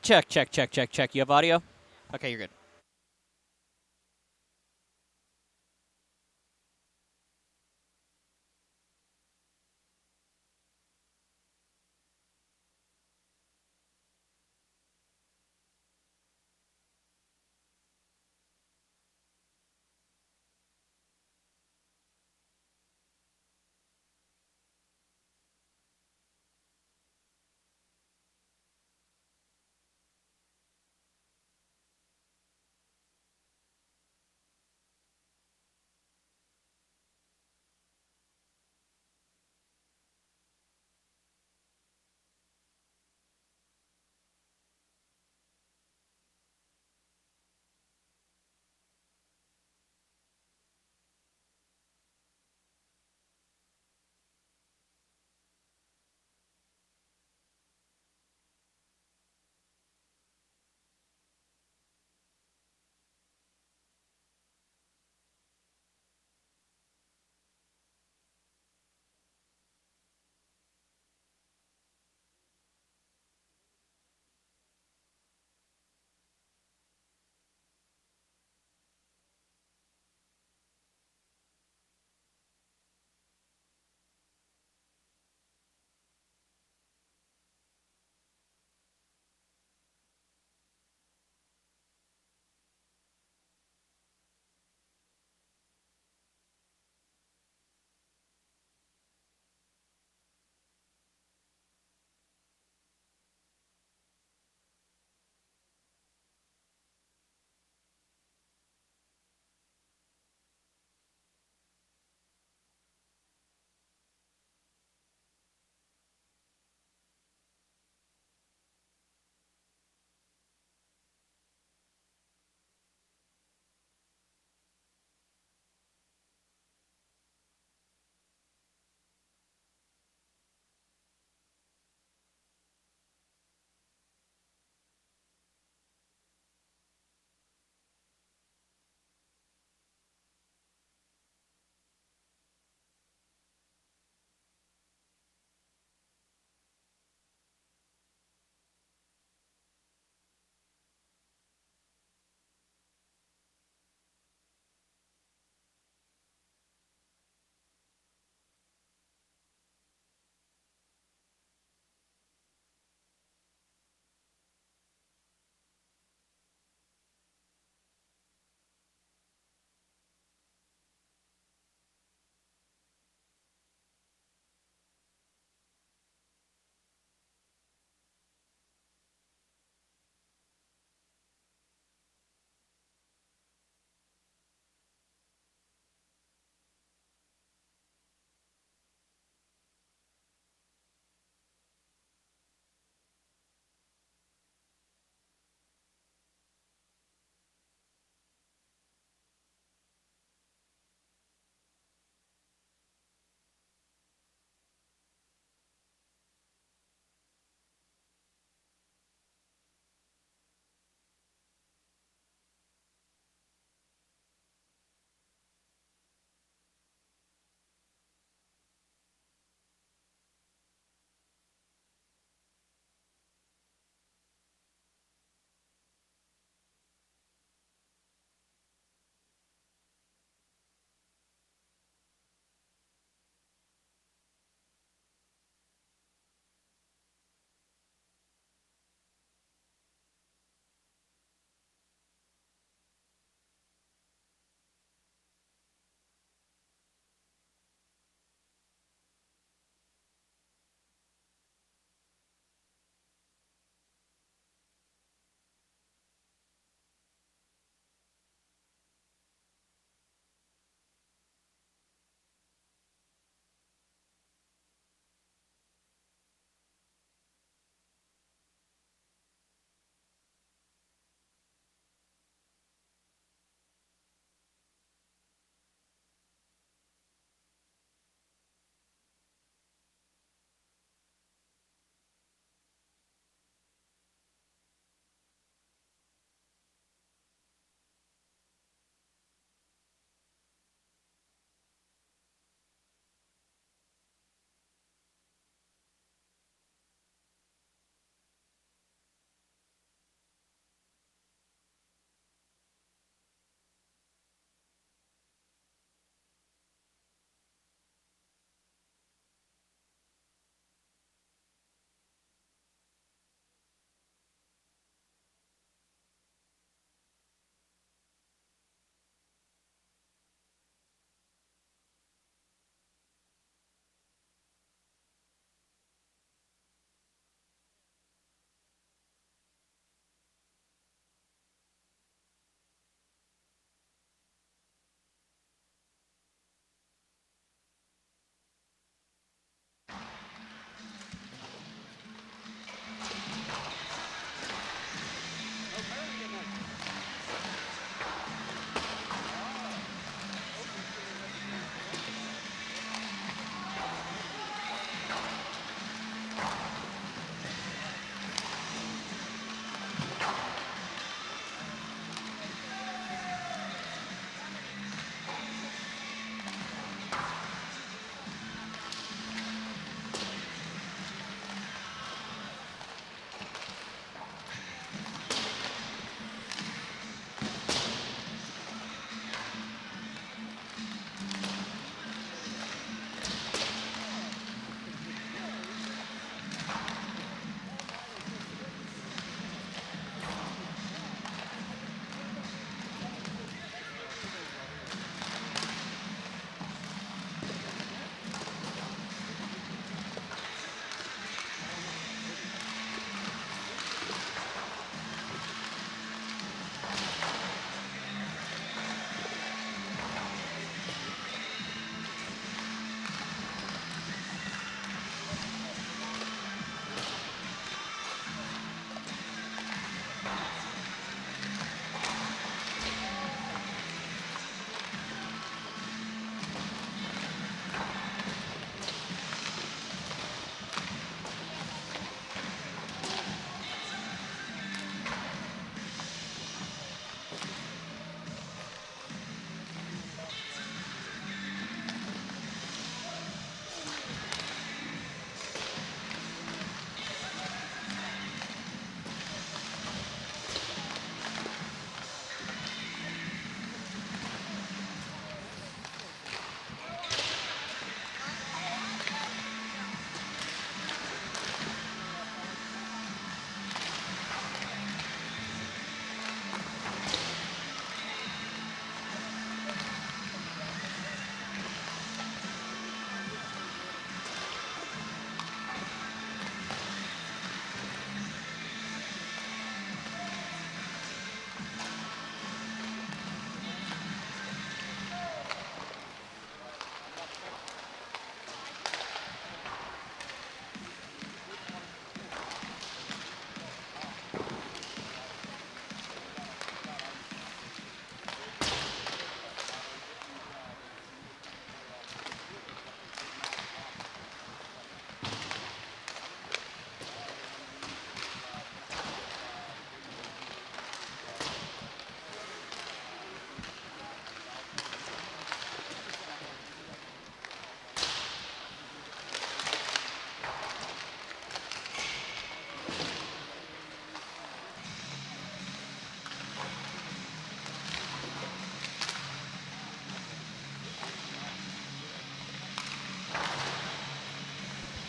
Check, check, check, check, check. You have audio? Okay, you're good.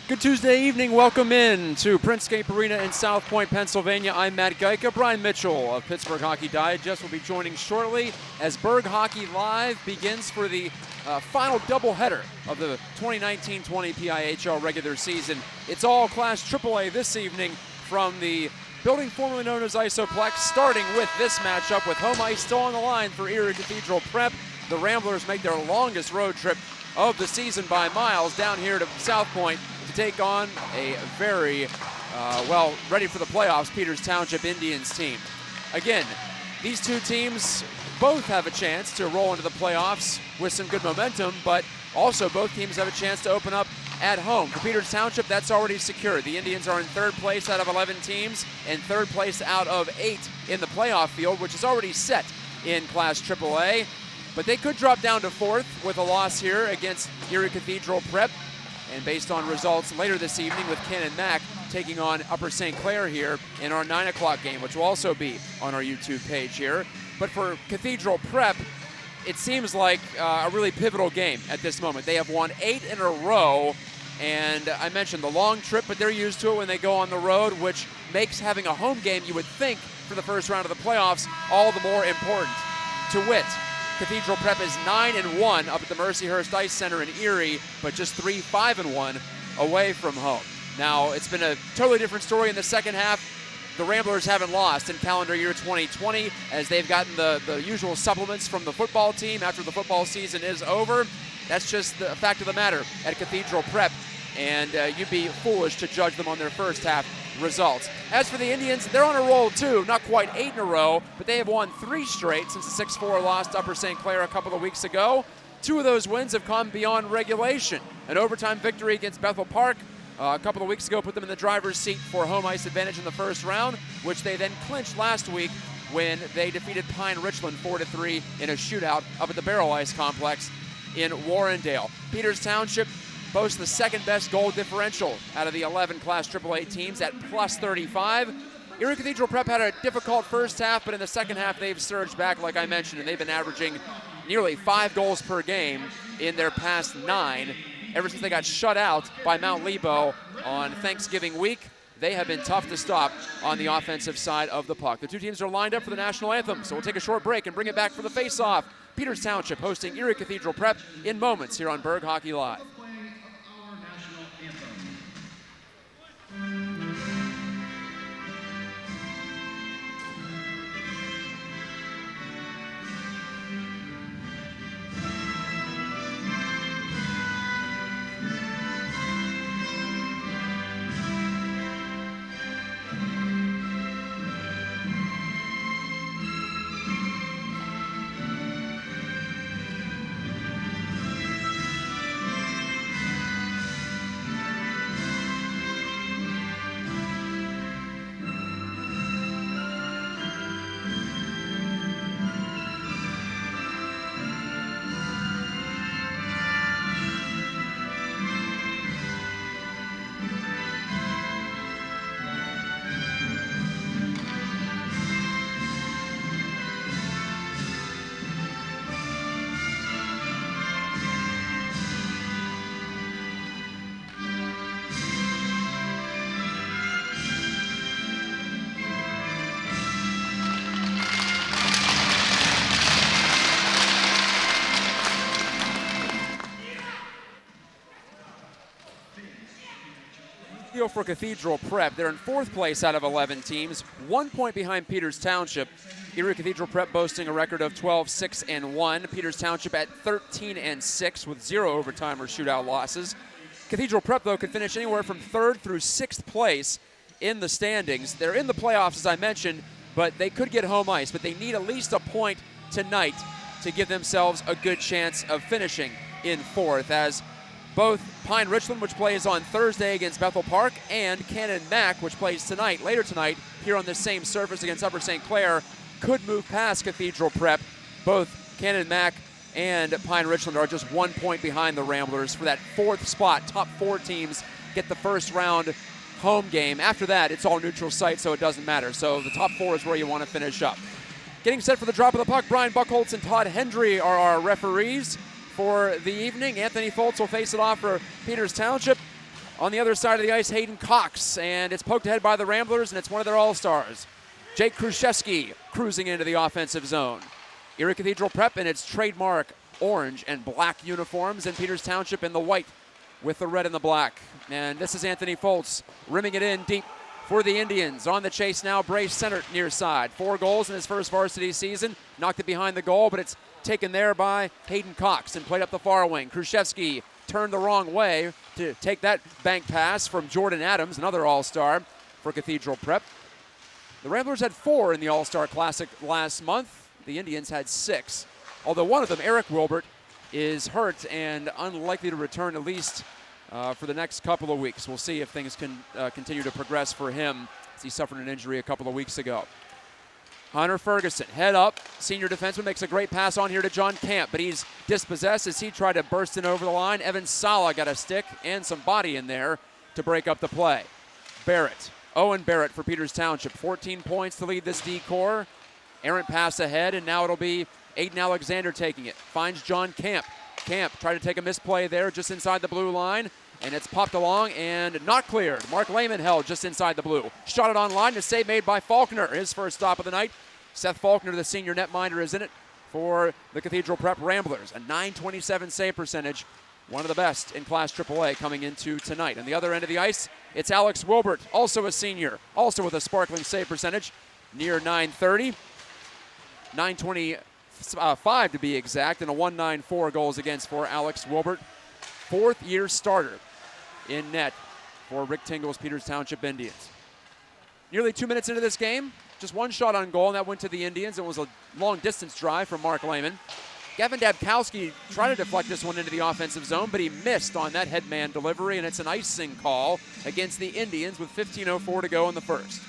Good Tuesday evening. Welcome in to Printscape Arena in South Point, Pennsylvania. I'm Matt Gajtka. Brian Mitchell of Pittsburgh Hockey Digest will be joining shortly as Burgh Hockey Live begins for the final doubleheader of the 2019-20 PIHL regular season. It's all Class AAA this evening from the building formerly known as Isoplex, starting with this matchup with home ice still on the line for Erie Cathedral Prep. The Ramblers make their longest road trip of the season by miles down here to South Point to take on a very, ready for the playoffs, Peters Township Indians team. Again, these two teams both have a chance to roll into the playoffs with some good momentum, but also both teams have a chance to open up at home. For Peters Township, that's already secured. The Indians are in third place out of 11 teams and third place out of 8 in the playoff field, which is already set in Class AAA. But they could drop down to fourth with a loss here against Erie Cathedral Prep. And based on results later this evening with Ken and Mac taking on Upper St. Clair here in our 9 o'clock game, which will also be on our YouTube page here. But for Cathedral Prep, it seems like a really pivotal game at this moment. They have won 8 in a row, and I mentioned the long trip, but they're used to it when they go on the road, which makes having a home game, you would think, for the first round of the playoffs all the more important. To wit, Cathedral Prep is 9-1 up at the Mercyhurst Ice Center in Erie, but just 3-5-1 away from home. Now, it's been a totally different story in the second half. The Ramblers haven't lost in calendar year 2020 as they've gotten the usual supplements from the football team after the football season is over. That's just the fact of the matter at Cathedral Prep, and you'd be foolish to judge them on their first half results. As for the Indians, they're on a roll too, not quite 8 in a row, but they have won 3 straight since the 6-4 loss to Upper St. Clair a couple of weeks ago. 2 of those wins have come beyond regulation. An overtime victory against Bethel Park a couple of weeks ago put them in the driver's seat for home ice advantage in the first round, which they then clinched last week when they defeated Pine Richland 4-3 in a shootout up at the Barrel Ice Complex in Warrendale. Peters Township boasts the second best goal differential out of the 11 Class AAA teams at plus 35. Erie Cathedral Prep had a difficult first half, but in the second half they've surged back, like I mentioned, and they've been averaging nearly 5 goals per game in their past 9. Ever since they got shut out by Mount Lebo on Thanksgiving week, they have been tough to stop on the offensive side of the puck. The two teams are lined up for the national anthem, so we'll take a short break and bring it back for the face-off. Peters Township hosting Erie Cathedral Prep in moments here on Burgh Hockey Live. For Cathedral Prep, they're in 4th place out of 11 teams, 1 point behind Peters Township. Erie Cathedral Prep boasting a record of 12-6-1. Peters Township at 13-6 with 0 overtime or shootout losses. Cathedral Prep, though, could finish anywhere from 3rd through 6th place in the standings. They're in the playoffs, as I mentioned, but they could get home ice, but they need at least a point tonight to give themselves a good chance of finishing in 4th, as both Pine Richland, which plays on Thursday against Bethel Park, and Cannon Mac, which plays later tonight, here on this same surface against Upper St. Clair, could move past Cathedral Prep. Both Cannon Mac and Pine Richland are just 1 point behind the Ramblers for that 4th spot. Top 4 teams get the first round home game. After that, it's all neutral site, so it doesn't matter. So the top 4 is where you want to finish up. Getting set for the drop of the puck, Brian Buchholz and Todd Hendry are our referees for the evening. Anthony Foltz will face it off for Peters Township. On the other side of the ice, Hayden Cox, and it's poked ahead by the Ramblers, and it's one of their all-stars. Jake Khrushchevsky cruising into the offensive zone. Erie Cathedral Prep in its trademark orange and black uniforms, and Peters Township in the white with the red and the black. And this is Anthony Foltz rimming it in deep for the Indians. On the chase now, Brace center near side. 4 goals in his first varsity season. Knocked it behind the goal, but it's taken there by Hayden Cox and played up the far wing. Khrushchevsky turned the wrong way to take that bank pass from Jordan Adams, another all-star for Cathedral Prep. The Ramblers had 4 in the All-Star Classic last month. The Indians had 6. Although one of them, Eric Wilbert, is hurt and unlikely to return at least for the next couple of weeks. We'll see if things can continue to progress for him as he suffered an injury a couple of weeks ago. Hunter Ferguson, head up, senior defenseman, makes a great pass on here to John Camp, but he's dispossessed as he tried to burst in over the line. Evan Sala got a stick and some body in there to break up the play. Barrett, Owen Barrett for Peters Township, 14 points to lead this D-corps. Errant pass ahead, and now it'll be Aiden Alexander taking it. Finds John Camp. Camp tried to take a misplay there just inside the blue line, and it's popped along and not cleared. Mark Lehman held just inside the blue. Shot it on line, a save made by Faulkner, his first stop of the night. Seth Faulkner, the senior netminder, is in it for the Cathedral Prep Ramblers. A .927 save percentage, one of the best in Class AAA coming into tonight. On the other end of the ice, it's Alex Wilbert, also a senior, also with a sparkling save percentage, near .930. .925 to be exact, and a .194 goals against for Alex Wilbert. 4th-year starter in net for Rick Tingle's Peters Township Indians. Nearly 2 minutes into this game, just 1 shot on goal, and that went to the Indians. It was a long-distance drive from Mark Lehman. Gavin Dabkowski tried to deflect this one into the offensive zone, but he missed on that headman delivery, and it's an icing call against the Indians with 15:04 to go in the first.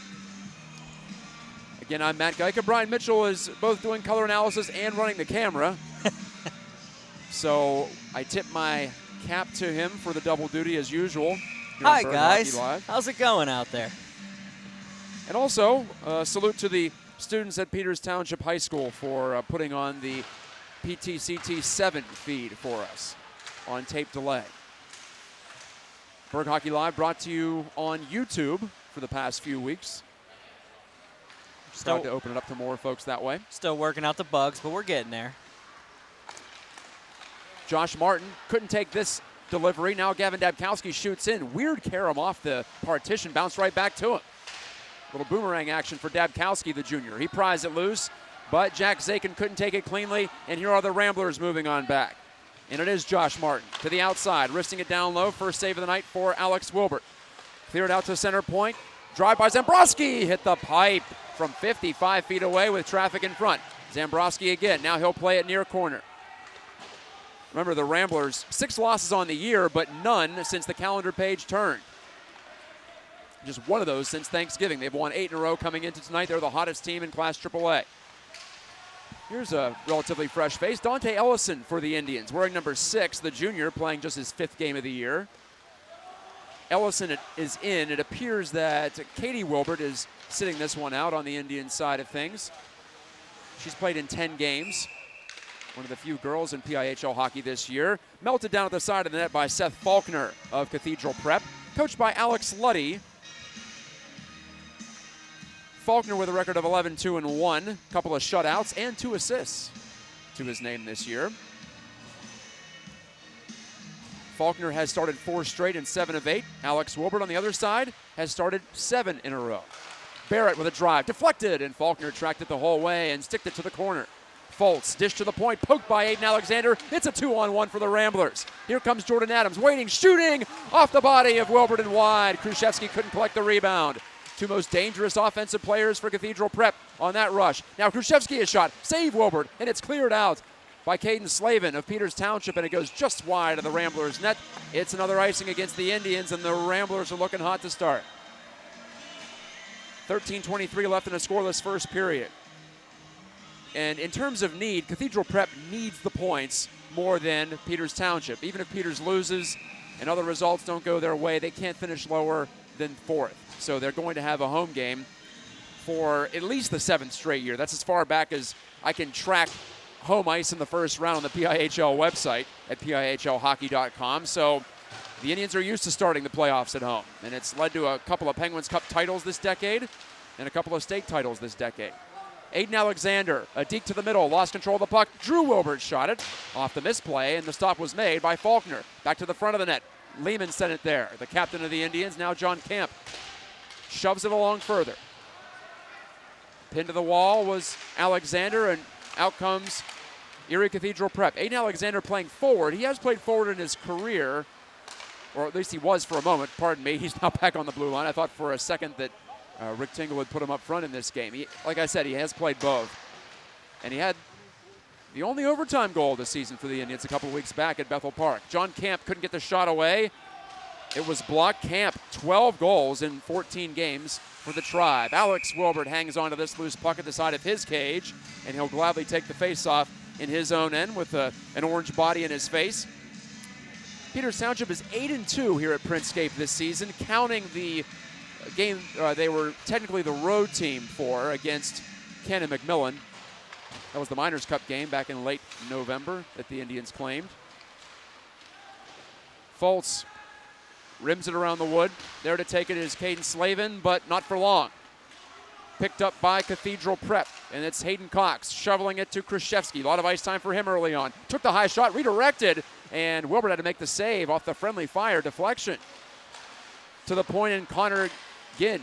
Again, I'm Matt Gajtka. Brian Mitchell is both doing color analysis and running the camera. So I tip my cap to him for the double duty as usual. Hi, guys. How's it going out there? And also, salute to the students at Peters Township High School for putting on the PTCT 7 feed for us on tape delay. Burgh Hockey Live brought to you on YouTube for the past few weeks. Start to open it up to more folks that way. Still working out the bugs, but we're getting there. Josh Martin couldn't take this delivery. Now Gavin Dabkowski shoots in. Weird carom off the partition, bounced right back to him. Little boomerang action for Dabkowski, the junior. He prized it loose, but Jack Zakin couldn't take it cleanly, and here are the Ramblers moving on back. And it is Josh Martin to the outside, wristing it down low. First save of the night for Alex Wilbert. Cleared out to center point. Drive by Zambrowski, hit the pipe from 55 feet away with traffic in front. Zambrowski again, now he'll play it near corner. Remember the Ramblers, 6 losses on the year, but none since the calendar page turned. Just one of those since Thanksgiving. They've won 8 in a row coming into tonight. They're the hottest team in Class AAA. Here's a relatively fresh face. Dante Ellison for the Indians, wearing number 6, the junior, playing just his 5th game of the year. Ellison is in. It appears that Katie Wilbert is sitting this one out on the Indian side of things. She's played in 10 games. One of the few girls in PIHL hockey this year. Melted down at the side of the net by Seth Faulkner of Cathedral Prep. Coached by Alex Luddy. Faulkner with a record of 11-2-1. Couple of shutouts and 2 assists to his name this year. Faulkner has started 4 straight and 7 of 8. Alex Wilbert on the other side has started 7 in a row. Barrett with a drive, deflected, and Faulkner tracked it the whole way and sticked it to the corner. Foltz, dish to the point, poked by Aiden Alexander. It's a 2-on-1 for the Ramblers. Here comes Jordan Adams, waiting, shooting off the body of Wilbert and wide. Khrushchevsky couldn't collect the rebound. 2 most dangerous offensive players for Cathedral Prep on that rush. Now Khrushchevsky is shot, save Wilbert, and it's cleared out by Caden Slavin of Peters Township, and it goes just wide of the Ramblers' net. It's another icing against the Indians, and the Ramblers are looking hot to start. 13:23 left in a scoreless first period. And in terms of need, Cathedral Prep needs the points more than Peters Township. Even if Peters loses and other results don't go their way, they can't finish lower than 4th. So they're going to have a home game for at least the 7th straight year. That's as far back as I can track home ice in the first round on the PIHL website at pihlhockey.com. So The Indians are used to starting the playoffs at home, and it's led to a couple of Penguins Cup titles this decade and a couple of state titles this decade. Aiden Alexander, a deke to the middle, lost control of the puck. Drew Wilbert shot it off the misplay, and the stop was made by Faulkner. Back to the front of the net. Lehman sent it there. The captain of the Indians, now John Camp, shoves it along further. Pinned to the wall was Alexander, and out comes Erie Cathedral Prep. Aiden Alexander playing forward. He has played forward in his career, or at least he was for a moment. Pardon me. He's now back on the blue line. I thought for a second that Rick Tingle would put him up front in this game. Like I said, he has played both. And he had the only overtime goal this season for the Indians a couple weeks back at Bethel Park. John Camp couldn't get the shot away. It was blocked. Camp, 12 goals in 14 games for the Tribe. Alex Wilbert hangs on to this loose puck at the side of his cage, and he'll gladly take the faceoff in his own end with an orange body in his face. Peters Township is 8-2 here at Princecape this season, counting the game they were technically the road team for against Cannon McMillan. That was the Miners' Cup game back in late November that the Indians claimed. Fultz rims it around the wood. There to take it is Caden Slavin, but not for long. Picked up by Cathedral Prep, and it's Hayden Cox shoveling it to Krzyzewski. A lot of ice time for him early on. Took the high shot, redirected, and Wilbert had to make the save off the friendly fire deflection. To the point in Connor Ginn.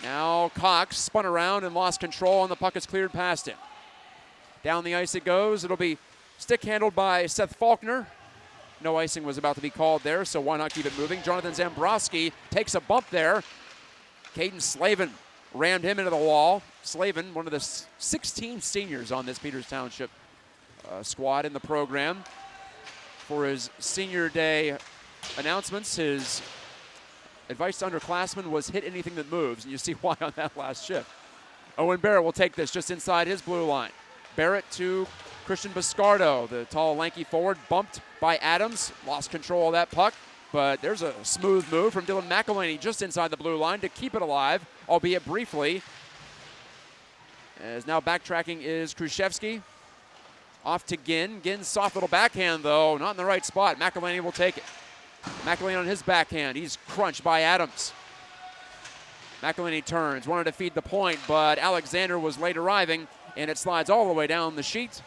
Now Cox spun around and lost control, and the puck is cleared past him. Down the ice it goes. It'll be stick handled by Seth Faulkner. No icing was about to be called there, so why not keep it moving? Jonathan Zambrowski takes a bump there. Caden Slavin rammed him into the wall. Slavin, one of the 16 seniors on this Peters Township squad in the program. For his senior day announcements, his advice to underclassmen was hit anything that moves, and you see why on that last shift. Owen Barrett will take this just inside his blue line. Barrett to Christian Biscardo, the tall, lanky forward, bumped by Adams, lost control of that puck, but there's a smooth move from Dylan McElhaney just inside the blue line to keep it alive, albeit briefly. As now backtracking is Krzyzewski. Off to Ginn. Ginn's soft little backhand, though, not in the right spot. McElhaney will take it. McElhaney on his backhand. He's crunched by Adams. McElhaney turns, wanted to feed the point, but Alexander was late arriving, and it slides all the way down the sheet.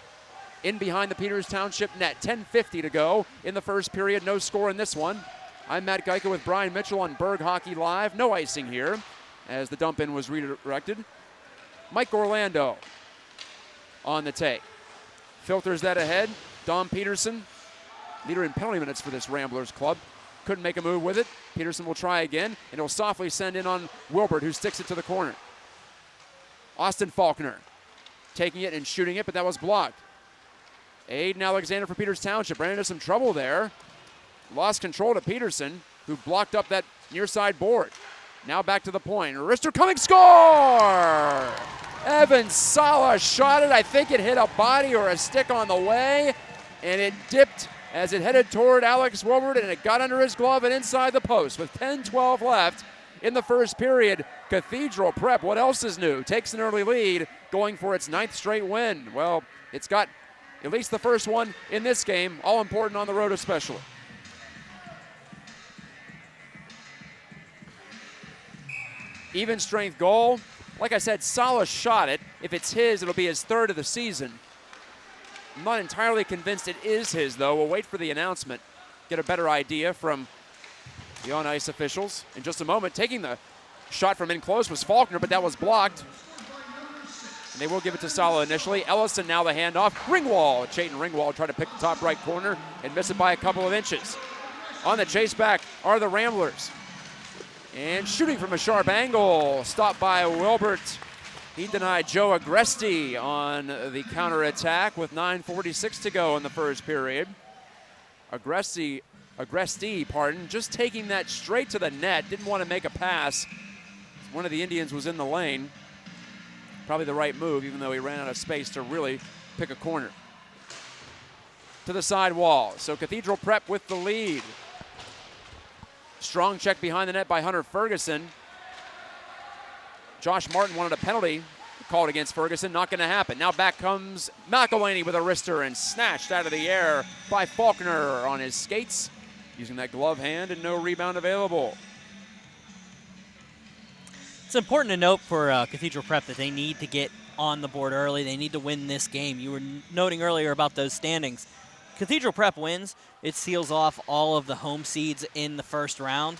In behind the Peters Township net. 10:50 to go in the first period. No score in this one. I'm Matt Gajtka with Brian Mitchell on Burgh Hockey Live. No icing here as the dump in was redirected. Mike Orlando on the take. Filters that ahead. Dom Peterson, leader in penalty minutes for this Ramblers club. Couldn't make a move with it. Peterson will try again, and he'll softly send in on Wilbert, who sticks it to the corner. Austin Faulkner taking it and shooting it, but that was blocked. Aiden Alexander for Peters Township ran into some trouble there. Lost control to Peterson, who blocked up that near side board. Now back to the point. Wrister coming, score! Evan Sala shot it. I think it hit a body or a stick on the way, and it dipped as it headed toward Alex Wilbert, and it got under his glove and inside the post. With 10-12 left in the first period, Cathedral Prep, what else is new? Takes an early lead, going for its 9th straight win. Well, it's got at least the first one in this game, all important on the road especially. Even strength goal. Like I said, Sala shot it. If it's his, it'll be his 3rd of the season. I'm not entirely convinced it is his, though. We'll wait for the announcement, get a better idea from the on-ice officials. In just a moment, taking the shot from in close was Faulkner, but that was blocked. And they will give it to Sala initially. Ellison now the handoff. Ringwald, Chayton Ringwald tried to pick the top right corner and miss it by a couple of inches. On the chase back are the Ramblers. And shooting from a sharp angle, stopped by Wilbert. He denied Joe Agresti on the counterattack with 9:46 to go in the first period. Agresti, just taking that straight to the net. Didn't want to make a pass. One of the Indians was in the lane. Probably the right move, even though he ran out of space to really pick a corner. To the side wall. So Cathedral Prep with the lead. Strong check behind the net by Hunter Ferguson. Josh Martin wanted a penalty called against Ferguson. Not going to happen. Now back comes McElhaney with a wrister and snatched out of the air by Faulkner on his skates. using that glove hand and no rebound available. It's important to note for Cathedral Prep that they need to get on the board early. They need to win this game. You were noting earlier about those standings. Cathedral Prep wins. It seals off all of the home seeds in the first round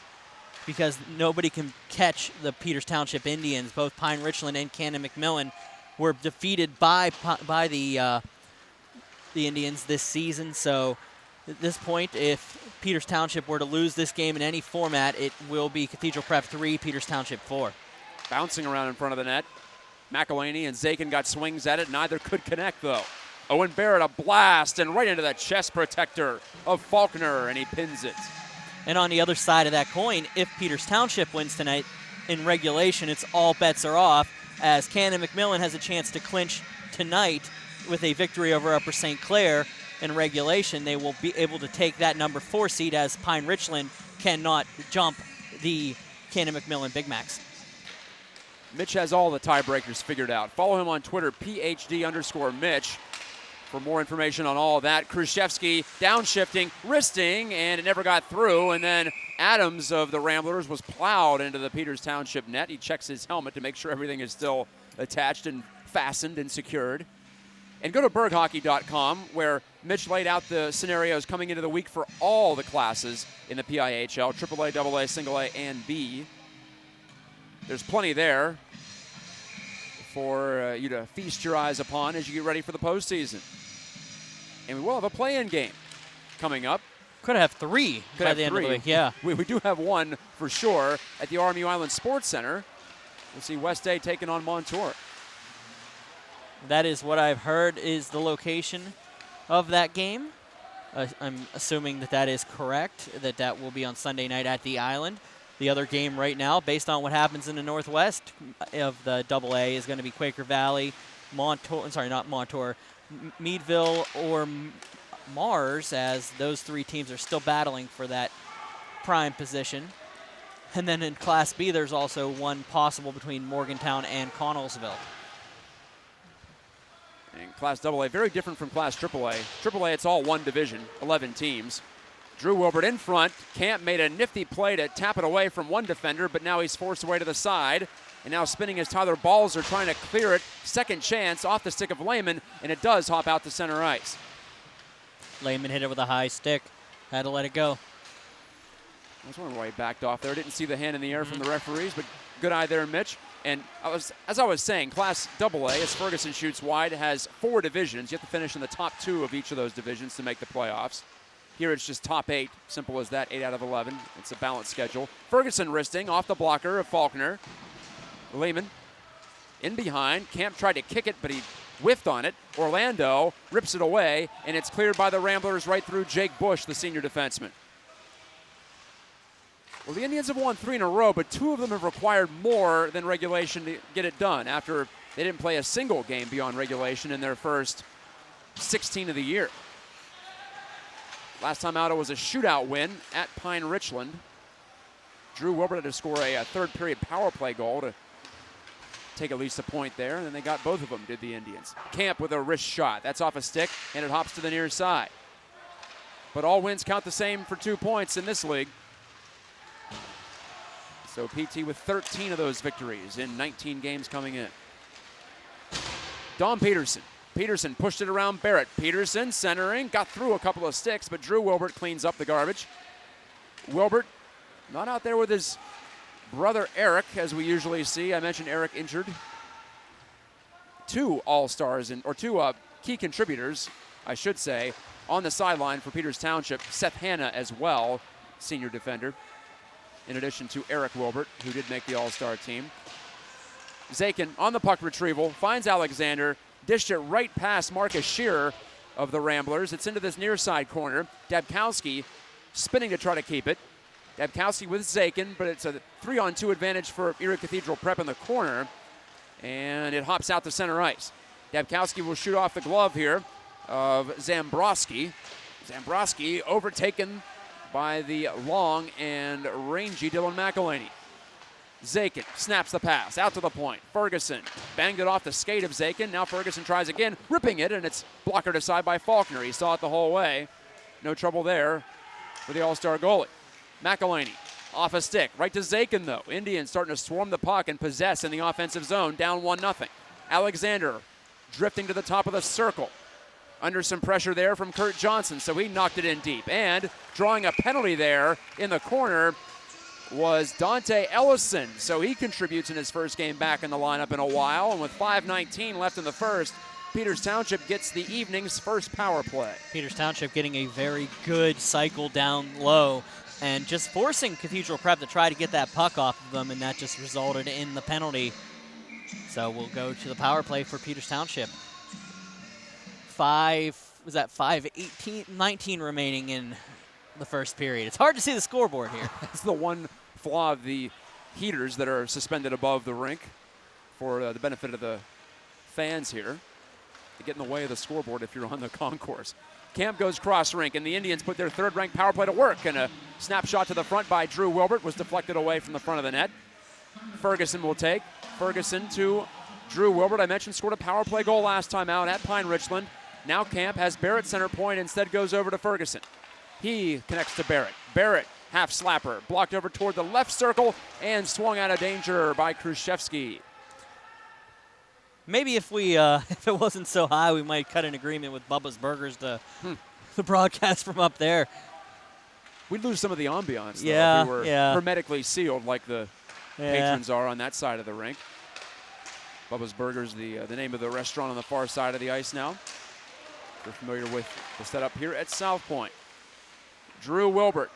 because nobody can catch the Peters Township Indians. Both Pine Richland and Cannon McMillan were defeated by the Indians this season. So at this point, if Peters Township were to lose this game in any format, it will be Cathedral Prep 3, Peters Township 4. Bouncing around in front of the net. McElhaney and Zakin got swings at it. Neither could connect, though. Owen Barrett, a blast, and right into the chest protector of Faulkner, and he pins it. And on the other side of that coin, if Peters Township wins tonight in regulation, it's all bets are off, as Cannon McMillan has a chance to clinch tonight with a victory over Upper St. Clair. In regulation, they will be able to take that number 4 seed, as Pine Richland cannot jump the Cannon McMillan Big Macs. Mitch has all the tiebreakers figured out. Follow him on Twitter, PhD_Mitch, for more information on all of that. Khrushchevsky downshifting, wristing, and it never got through. And then Adams of the Ramblers was plowed into the Peters Township net. He checks his helmet to make sure everything is still attached and fastened and secured. And go to BurghHockey.com, where Mitch laid out the scenarios coming into the week for all the classes in the PIHL, AAA, AA, Single A, and B. There's plenty there for you to feast your eyes upon as you get ready for the postseason. And we will have a play-in game coming up. Could have 3 by the end of the week, yeah. We do have one for sure at the RMU Island Sports Center. We'll see West Day taking on Montour. That is what I've heard is the location of that game. I'm assuming that is correct, that will be on Sunday night at the Island. The other game right now, based on what happens in the Northwest of the AA, is going to be Quaker Valley, Meadville or Mars, as those 3 teams are still battling for that prime position. And then in Class B, there's also one possible between Morgantown and Connellsville. And Class AA, very different from Class AAA. AAA, it's all one division, 11 teams. Drew Wilbert in front. Camp made a nifty play to tap it away from one defender, but now he's forced away to the side. And now spinning as Tyler Balzer trying to clear it. Second chance off the stick of Lehman, and it does hop out to center ice. Lehman hit it with a high stick. Had to let it go. I was wondering why he backed off there. Didn't see the hand in the air from the referees, but good eye there, Mitch. And as I was saying, Class AA, as Ferguson shoots wide, has 4 divisions. You have to finish in the top 2 of each of those divisions to make the playoffs. Here it's just top 8, simple as that, 8 out of 11. It's a balanced schedule. Ferguson wristing off the blocker of Faulkner. Lehman in behind. Camp tried to kick it, but he whiffed on it. Orlando rips it away, and it's cleared by the Ramblers right through Jake Bush, the senior defenseman. Well, the Indians have won 3 in a row, but 2 of them have required more than regulation to get it done after they didn't play a single game beyond regulation in their first 16 of the year. Last time out, it was a shootout win at Pine Richland. Drew Wilbert had to score a third period power play goal to take at least a point there, and then they got both of them, did the Indians. Camp with a wrist shot. That's off a stick, and it hops to the near side. But all wins count the same for 2 points in this league. So PT with 13 of those victories in 19 games coming in. Dom Peterson. Peterson pushed it around Barrett. Peterson centering, got through a couple of sticks, but Drew Wilbert cleans up the garbage. Wilbert not out there with his brother Eric, as we usually see. I mentioned Eric injured. 2 all-stars, or 2 key contributors, I should say, on the sideline for Peters Township. Seth Hanna as well, senior defender, in addition to Eric Wilbert, who did make the all-star team. Zakin on the puck retrieval, finds Alexander, dished it right past Marcus Shearer of the Ramblers. It's into this near side corner. Dabkowski spinning to try to keep it. Dabkowski with Zakin, but it's a 3-on-2 advantage for Erie Cathedral Prep in the corner. And it hops out to center ice. Dabkowski will shoot off the glove here of Zambrowski. Zambrowski overtaken by the long and rangy Dylan McElhaney. Zakin snaps the pass out to the point. Ferguson banged it off the skate of Zakin. Now Ferguson tries again, ripping it, and it's blockered aside by Faulkner. He saw it the whole way. No trouble there for the all-star goalie. McElhaney off a stick, right to Zakin though. Indians starting to swarm the puck and possess in the offensive zone, down 1-0. Alexander drifting to the top of the circle. Under some pressure there from Kurt Johnson, so he knocked it in deep. And drawing a penalty there in the corner was Dante Ellison, so he contributes in his first game back in the lineup in a while. And with 5:19 left in the first, Peters Township gets the evening's first power play. Peters Township getting a very good cycle down low and just forcing Cathedral Prep to try to get that puck off of them, and that just resulted in the penalty. So we'll go to the power play for Peters Township. 5:19 remaining in the first period. It's hard to see the scoreboard here. That's the one flaw of the heaters that are suspended above the rink for the benefit of the fans here. They get in the way of the scoreboard if you're on the concourse. Camp goes cross rink, and the Indians put their third-ranked power play to work, and a snapshot to the front by Drew Wilbert was deflected away from the front of the net. Ferguson will take. Ferguson to Drew Wilbert. I mentioned scored a power play goal last time out at Pine Richland. Now Camp has Barrett center point, instead goes over to Ferguson. He connects to Barrett. Barrett, half slapper, blocked over toward the left circle and swung out of danger by Khrushchevsky. Maybe if we, if it wasn't so high, we might cut an agreement with Bubba's Burgers to the broadcast from up there. We'd lose some of the ambiance though, Yeah, if we were hermetically sealed like the patrons are on that side of the rink. Bubba's Burgers, the name of the restaurant on the far side of the ice now. You're familiar with the setup here at South Point. Drew Wilbert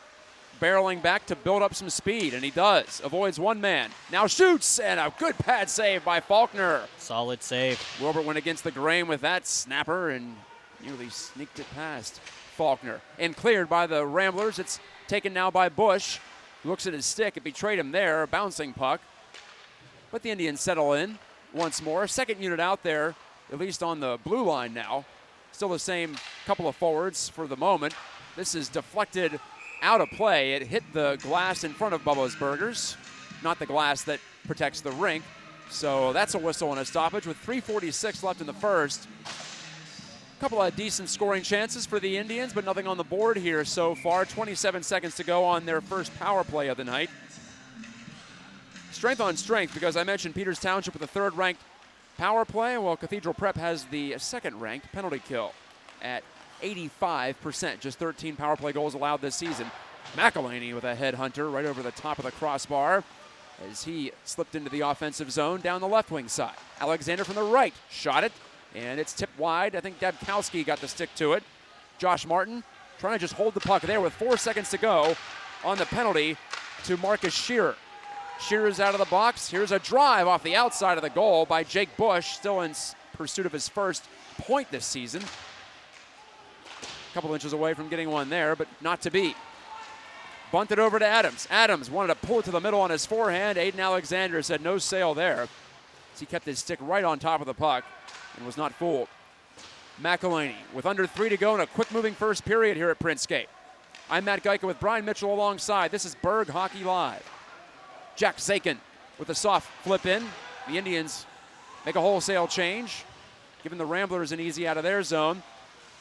barreling back to build up some speed, and he does. Avoids one man. Now shoots, and a good pad save by Faulkner. Solid save. Wilbert went against the grain with that snapper and nearly sneaked it past Faulkner. And cleared by the Ramblers. It's taken now by Bush. Looks at his stick. It betrayed him there. A bouncing puck. But the Indians settle in once more. Second unit out there, at least on the blue line now. Still the same couple of forwards for the moment. This is deflected out of play. It hit the glass in front of Bubba's Burgers, not the glass that protects the rink. So that's a whistle and a stoppage with 3:46 left in the first. A couple of decent scoring chances for the Indians, but nothing on the board here so far. 27 seconds to go on their first power play of the night. Strength on strength, because I mentioned Peters Township with the third-ranked power play. Well, Cathedral Prep has the second-ranked penalty kill at 85%. Just 13 power play goals allowed this season. McElhaney with a headhunter right over the top of the crossbar as he slipped into the offensive zone down the left wing side. Alexander from the right shot it, and it's tipped wide. I think Dabkowski got the stick to it. Josh Martin trying to just hold the puck there with 4 seconds to go on the penalty to Marcus Shearer. Shearer's out of the box. Here's a drive off the outside of the goal by Jake Bush, still in pursuit of his first point this season. A couple inches away from getting one there, but not to be. Bunted over to Adams. Adams wanted to pull it to the middle on his forehand. Aiden Alexander said no sail there, as he kept his stick right on top of the puck and was not fooled. McElhaney with under 3 to go in a quick-moving first period here at Princegate. I'm Matt Gajtka with Brian Mitchell alongside. This is Burgh Hockey Live. Jack Zakin with a soft flip in. The Indians make a wholesale change, giving the Ramblers an easy out of their zone.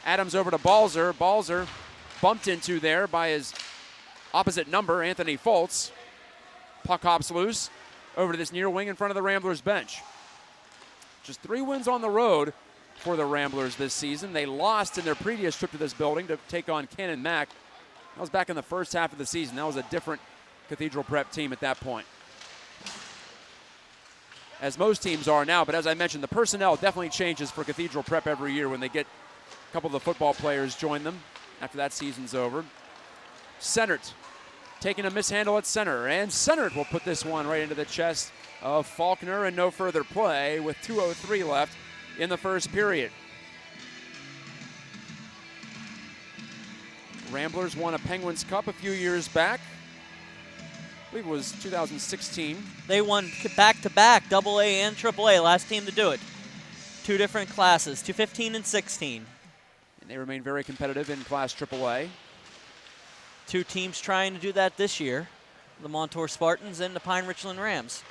Adams over to Balzer. Balzer bumped into there by his opposite number, Anthony Foltz. Puck hops loose over to this near wing in front of the Ramblers bench. Just 3 wins on the road for the Ramblers this season. They lost in their previous trip to this building to take on Cannon Mac. That was back in the first half of the season. That was a different Cathedral Prep team at that point, as most teams are now. But as I mentioned, the personnel definitely changes for Cathedral Prep every year when they get a couple of the football players join them after that season's over. Sennert taking a mishandle at center, and Sennert will put this one right into the chest of Faulkner, and no further play with 2:03 left in the first period. Ramblers won a Penguins Cup a few years back. I believe it was 2016. They won back-to-back AA and AAA, last team to do it. 2 different classes, 2015 and 16. And they remain very competitive in Class AAA. 2 teams trying to do that this year, the Montour Spartans and the Pine Richland Rams.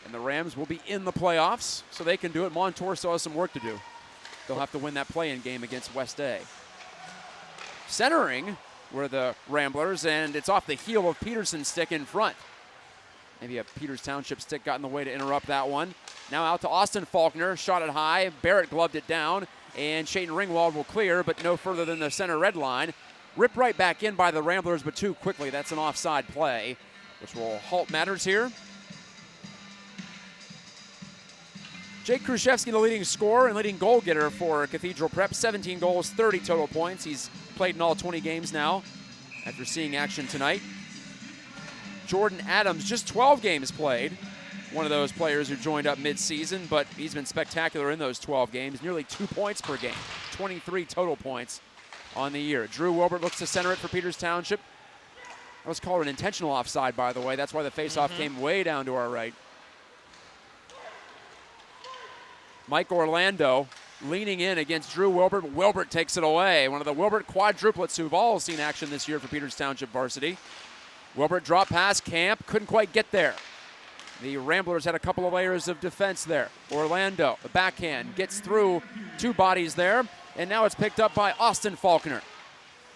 And the Rams will be in the playoffs, so they can do it. Montour still has some work to do. They'll have to win that play-in game against West A. Centering were the Ramblers, and it's off the heel of Peterson's stick in front. Maybe a Peters Township stick got in the way to interrupt that one. Now out to Austin Faulkner, shot it high. Barrett gloved it down, and Shaden Ringwald will clear, but no further than the center red line. Ripped right back in by the Ramblers, but too quickly. That's an offside play, which will halt matters here. Jake Khrushchevsky, the leading scorer and leading goal getter for Cathedral Prep. 17 goals, 30 total points. He's played in all 20 games now after seeing action tonight. Jordan Adams, just 12 games played. One of those players who joined up mid-season, but he's been spectacular in those 12 games. Nearly 2 points per game, 23 total points on the year. Drew Wilbert looks to center it for Peters Township. That was called an intentional offside, by the way. That's why the faceoff came way down to our right. Mike Orlando leaning in against Drew Wilbert. Wilbert takes it away. One of the Wilbert quadruplets who've all seen action this year for Peters Township varsity. Wilbert drop pass, Camp, couldn't quite get there. The Ramblers had a couple of layers of defense there. Orlando, the backhand, gets through 2 bodies there, and now it's picked up by Austin Faulkner.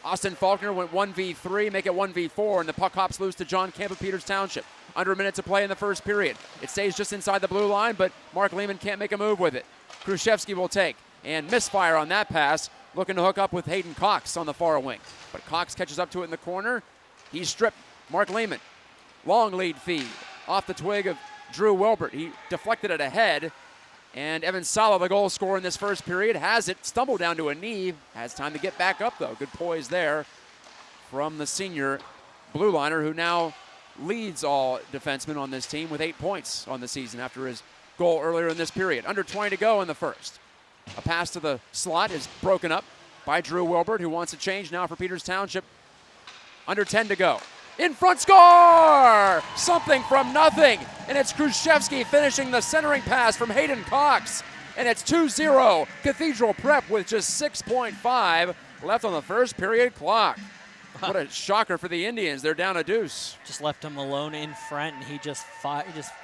Austin Faulkner went 1v3, make it 1v4, and the puck hops loose to John Camp of Peters Township. Under a minute to play in the first period. It stays just inside the blue line, but Mark Lehman can't make a move with it. Khrushchevsky will take, and misfire on that pass, looking to hook up with Hayden Cox on the far wing. But Cox catches up to it in the corner. He's stripped. Mark Lehman, long lead feed, off the twig of Drew Wilbert. He deflected it ahead, and Evan Sala, the goal scorer in this first period, has it, stumbled down to a knee, has time to get back up though. Good poise there from the senior blue liner, who now leads all defensemen on this team with 8 points on the season after his goal earlier in this period. Under 20 to go in the first. A pass to the slot is broken up by Drew Wilbert, who wants a change now for Peters Township. Under 10 to go. In front, score! Something from nothing. And it's Khrushchevsky finishing the centering pass from Hayden Cox. And it's 2-0 Cathedral Prep with just 6.5 left on the first period clock. What a shocker for the Indians. They're down a deuce. Just left him alone in front, and he just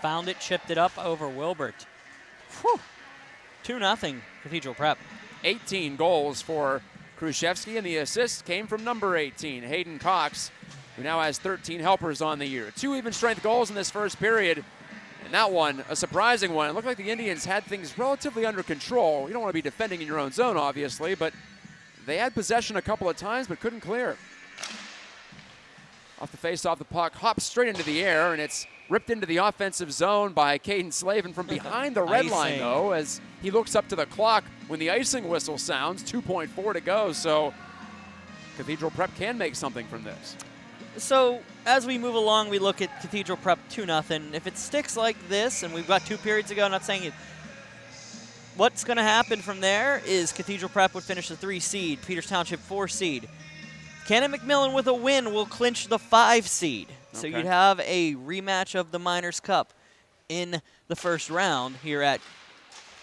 found it, chipped it up over Wilbert. Whew. 2-0 Cathedral Prep. 18 goals for Khrushchevsky, and the assist came from number 18, Hayden Cox, who now has 13 helpers on the year. 2 even strength goals in this first period, and that one, a surprising one. It looked like the Indians had things relatively under control. You don't want to be defending in your own zone, obviously, but they had possession a couple of times but couldn't clear. Off the face-off, the puck hops straight into the air, and it's ripped into the offensive zone by Caden Slavin from behind the red line, though, as he looks up to the clock when the icing whistle sounds. 2.4 to go, so Cathedral Prep can make something from this. So as we move along, we look at Cathedral Prep 2-0. If it sticks like this, and we've got 2 periods to go, I'm not saying it, what's going to happen from there is Cathedral Prep would finish the 3 seed, Peters Township 4 seed. Cannon McMillan with a win will clinch the 5 seed. So you'd have a rematch of the Miners Cup in the first round here at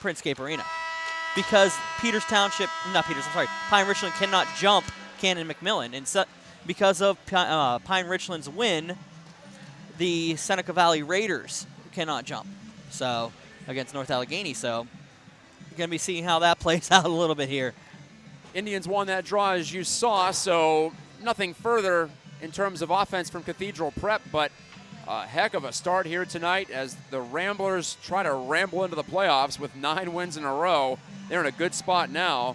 Princecape Arena. Because Pine Richland cannot jump Cannon McMillan. And so, because of Pine Richland's win, the Seneca Valley Raiders cannot jump against North Allegheny. So you're going to be seeing how that plays out a little bit here. Indians won that draw, as you saw, so nothing further in terms of offense from Cathedral Prep, but a heck of a start here tonight as the Ramblers try to ramble into the playoffs with 9 wins in a row. They're in a good spot now.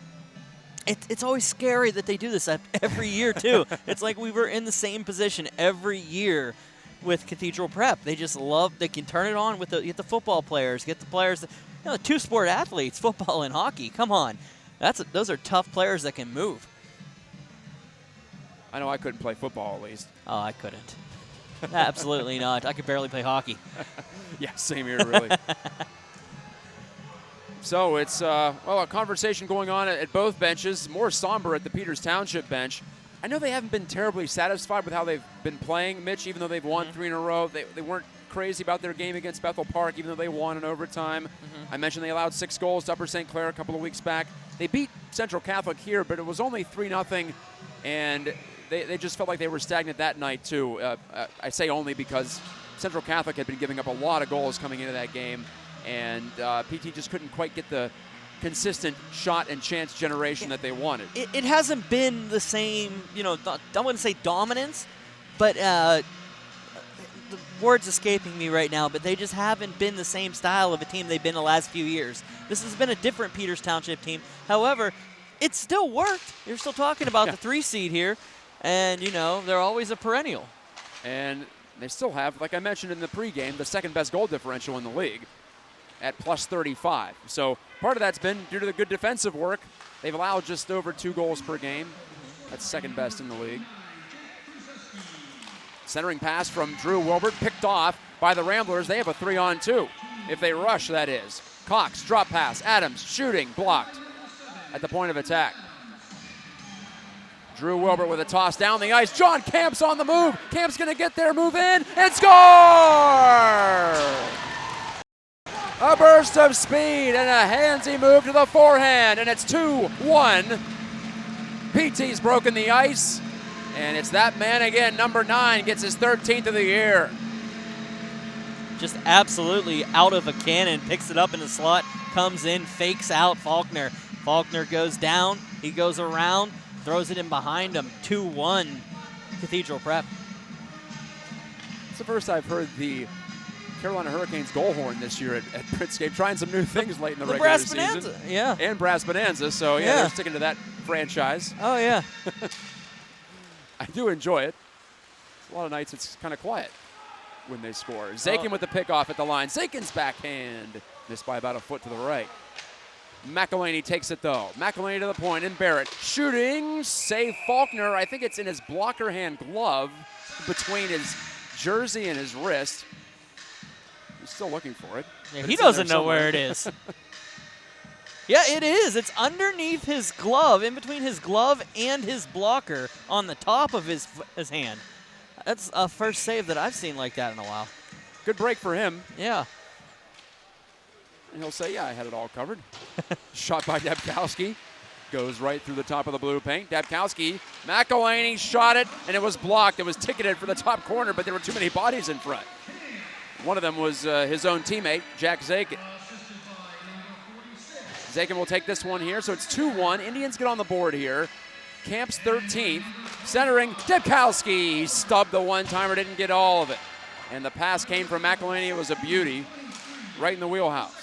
It's always scary that they do this every year, too. It's like we were in the same position every year with Cathedral Prep. They just they can turn it on with get the football players, get the players, the 2-sport athletes, football and hockey. Come on. Those are tough players that can move. I know I couldn't play football, at least. Oh, I couldn't. Absolutely not. I could barely play hockey. Yeah, same here, really. So it's a conversation going on at both benches, more somber at the Peters Township bench. I know they haven't been terribly satisfied with how they've been playing, Mitch, even though they've won 3 in a row. They weren't crazy about their game against Bethel Park, even though they won in overtime. I mentioned they allowed 6 goals to Upper St. Clair a couple of weeks back. They beat Central Catholic here, but it was only 3-0, and they just felt like they were stagnant that night, too. I say only because Central Catholic had been giving up a lot of goals coming into that game, and PT just couldn't quite get the consistent shot and chance generation that they wanted. It hasn't been the same, I wouldn't say dominance, but the word's escaping me right now, but they just haven't been the same style of a team they've been the last few years. This has been a different Peters Township team. However, it still worked. You're still talking about the 3 seed here, and, they're always a perennial. And they still have, like I mentioned in the pregame, the second best goal differential in the league at plus 35. So part of that's been due to the good defensive work. They've allowed just over 2 goals per game. That's second best in the league. Centering pass from Drew Wilbert, picked off by the Ramblers. They have a 3-on-2. If they rush, that is. Cox, drop pass. Adams, shooting, blocked at the point of attack. Drew Wilbert with a toss down the ice. John Camp's on the move. Camp's going to get there, move in, and score! A burst of speed and a handsy move to the forehand, and it's 2-1. PT's broken the ice, and it's that man again, number 9, gets his 13th of the year. Just absolutely out of a cannon, picks it up in the slot, comes in, fakes out Faulkner. Faulkner goes down, he goes around, throws it in behind him. 2-1 Cathedral Prep. It's the first I've heard the Carolina Hurricanes goal horn this year at Pritzker, trying some new things late in the regular Brass season. Bonanza, yeah. And Brass Bonanza, so yeah, they're sticking to that franchise. Oh, yeah. I do enjoy it. A lot of nights it's kind of quiet when they score. Zakin with the pickoff at the line. Zakin's backhand missed by about a foot to the right. McElhaney takes it though. McElhaney to the point, and Barrett shooting, save Faulkner. I think it's in his blocker hand glove between his jersey and his wrist. He's still looking for it. Yeah, he doesn't know where it is. Yeah, it is. It's underneath his glove, in between his glove and his blocker on the top of his hand. That's a first save that I've seen like that in a while. Good break for him. Yeah. And he'll say, yeah, I had it all covered. Shot by Dabkowski. Goes right through the top of the blue paint. Dabkowski, McElhaney shot it, and it was blocked. It was ticketed for the top corner, but there were too many bodies in front. One of them was his own teammate, Jack Zakin. Zakin will take this one here, so it's 2-1. Indians get on the board here. Camp's 13th. Centering, Dabkowski. He stubbed the one-timer, didn't get all of it. And the pass came from McElhaney. It was a beauty, right in the wheelhouse.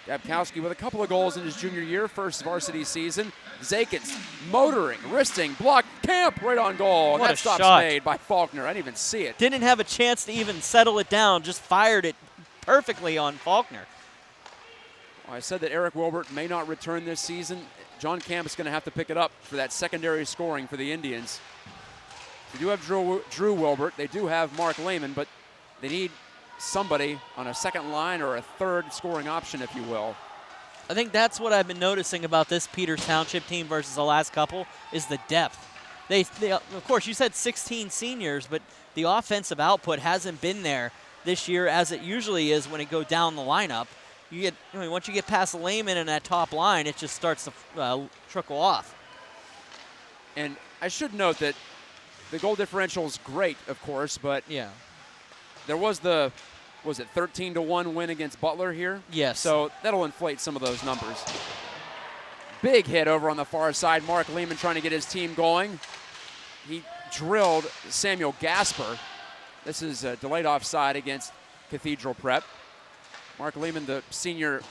Dabkowski with a couple of goals in his junior year, first varsity season. Zakin's motoring, wristing, blocked. Camp right on goal. What that stop's shot. made by Faulkner. I didn't even see it. Didn't have a chance to even settle it down, just fired it perfectly on Faulkner. Well, I said that Eric Wilbert may not return this season. John Camp is going to have to pick it up for that secondary scoring for the Indians. They do have Drew Wilbert. They do have Mark Lehman, but they need somebody on a second line or a third scoring option, if you will. I think that's what I've been noticing about this Peters Township team versus the last couple is the depth. They of course, you said 16 seniors, but the offensive output hasn't been there this year as it usually is when it go down the lineup. You get, once you get past Lehman and that top line, it just starts to trickle off. And I should note that the goal differential is great, of course, but yeah, there was the, was it 13-1 win against Butler here? Yes. So that'll inflate some of those numbers. Big hit over on the far side. Mark Lehman trying to get his team going. He drilled Samuel Gasper. This is a delayed offside against Cathedral Prep. Mark Lehman, the senior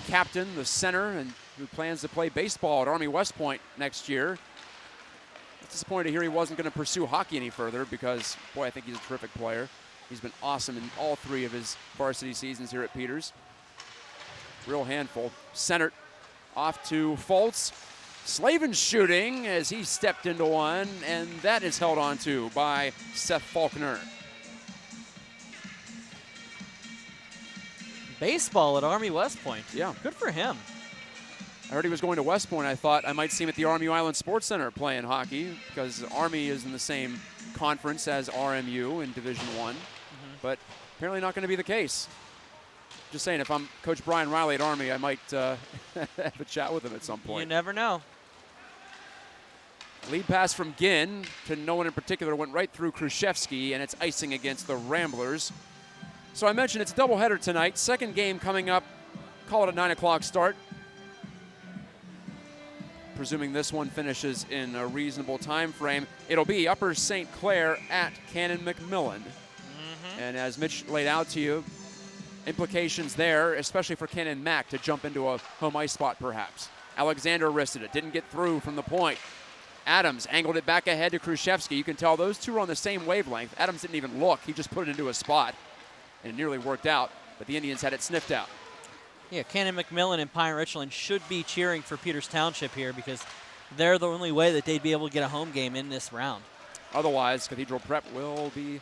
captain, the center, and who plans to play baseball at Army West Point next year. It's disappointing to hear he wasn't going to pursue hockey any further because, boy, I think he's a terrific player. He's been awesome in all 3 of his varsity seasons here at Peters. Real handful. Centered off to Fultz. Slavin shooting as he stepped into one, and that is held on to by Seth Faulkner. Baseball at Army West Point. Yeah. Good for him. I heard he was going to West Point. I thought I might see him at the Army Island Sports Center playing hockey because Army is in the same conference as RMU in Division I, but apparently not going to be the case. Just saying, if I'm Coach Brian Riley at Army, I might have a chat with him at some point. You never know. Lead pass from Ginn to no one in particular went right through Khrushchevsky, and it's icing against the Ramblers. So I mentioned it's a doubleheader tonight. Second game coming up call it a 9 o'clock start. Presuming this one finishes in a reasonable time frame, it'll be Upper St. Clair at Cannon McMillan. And as Mitch laid out to you, implications there, especially for Cannon Mac to jump into a home ice spot perhaps. Alexander wristed it, didn't get through from the point. Adams angled it back ahead to Khrushchevsky. You can tell those two are on the same wavelength. Adams didn't even look. He just put it into a spot, and it nearly worked out, but the Indians had it sniffed out. Yeah, Cannon McMillan and Pine Richland should be cheering for Peters Township here because they're the only way that they'd be able to get a home game in this round. Otherwise, Cathedral Prep will be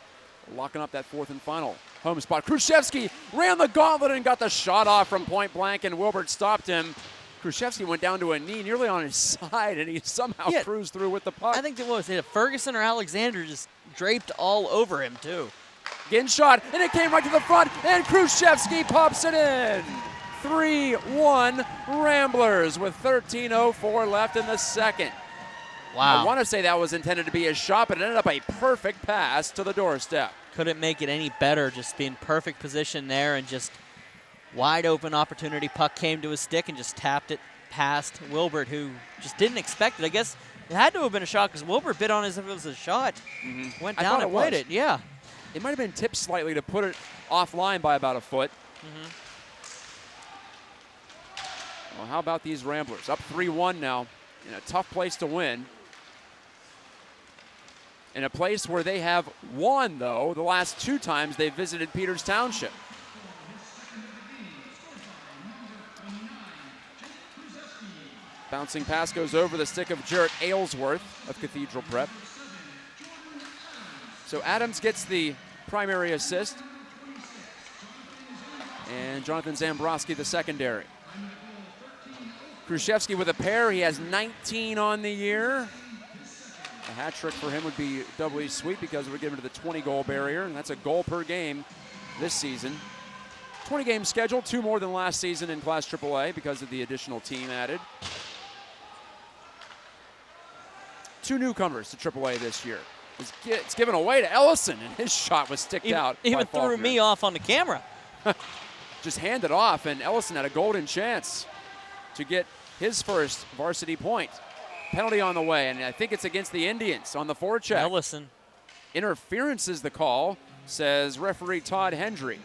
locking up that fourth and final home spot. Khrushchevsky ran the gauntlet and got the shot off from point blank, and Wilbert stopped him. Khrushchevsky went down to a knee nearly on his side, and he somehow cruised through with the puck. I think it was Ferguson or Alexander just draped all over him, too. Again shot, and it came right to the front, and Khrushchevsky pops it in. 3-1 Ramblers with 13:04 left in the second. Wow. I want to say that was intended to be a shot, but it ended up a perfect pass to the doorstep. Couldn't make it any better, just being perfect position there and just wide open opportunity. Puck came to his stick and just tapped it past Wilbert, who just didn't expect it. I guess it had to have been a shot because Wilbert bid on as if it was a shot. Went down and played it, yeah. It might have been tipped slightly to put it offline by about a foot. Well, how about these Ramblers? Up 3-1 now in a tough place to win. In a place where they have won, though, the last 2 times they visited Peters Township. Bouncing pass goes over the stick of Jarrett Aylesworth of Cathedral Prep. So Adams gets the primary assist, and Jonathan Zambrowski the secondary. Khrushchevsky with a pair. He has 19 on the year. A hat trick for him would be doubly sweet because it would get him to the 20-goal barrier, and that's a goal per game this season. 20-game schedule, 2 more than last season in Class-AAA because of the additional team added. 2 newcomers to AAA this year. It's given away to Ellison, and his shot was sticked out. Even threw me off on the camera. Just handed off, and Ellison had a golden chance to get his first varsity point. Penalty on the way, and I think it's against the Indians on the forecheck. Ellison. Interference is the call, says referee Todd Hendry.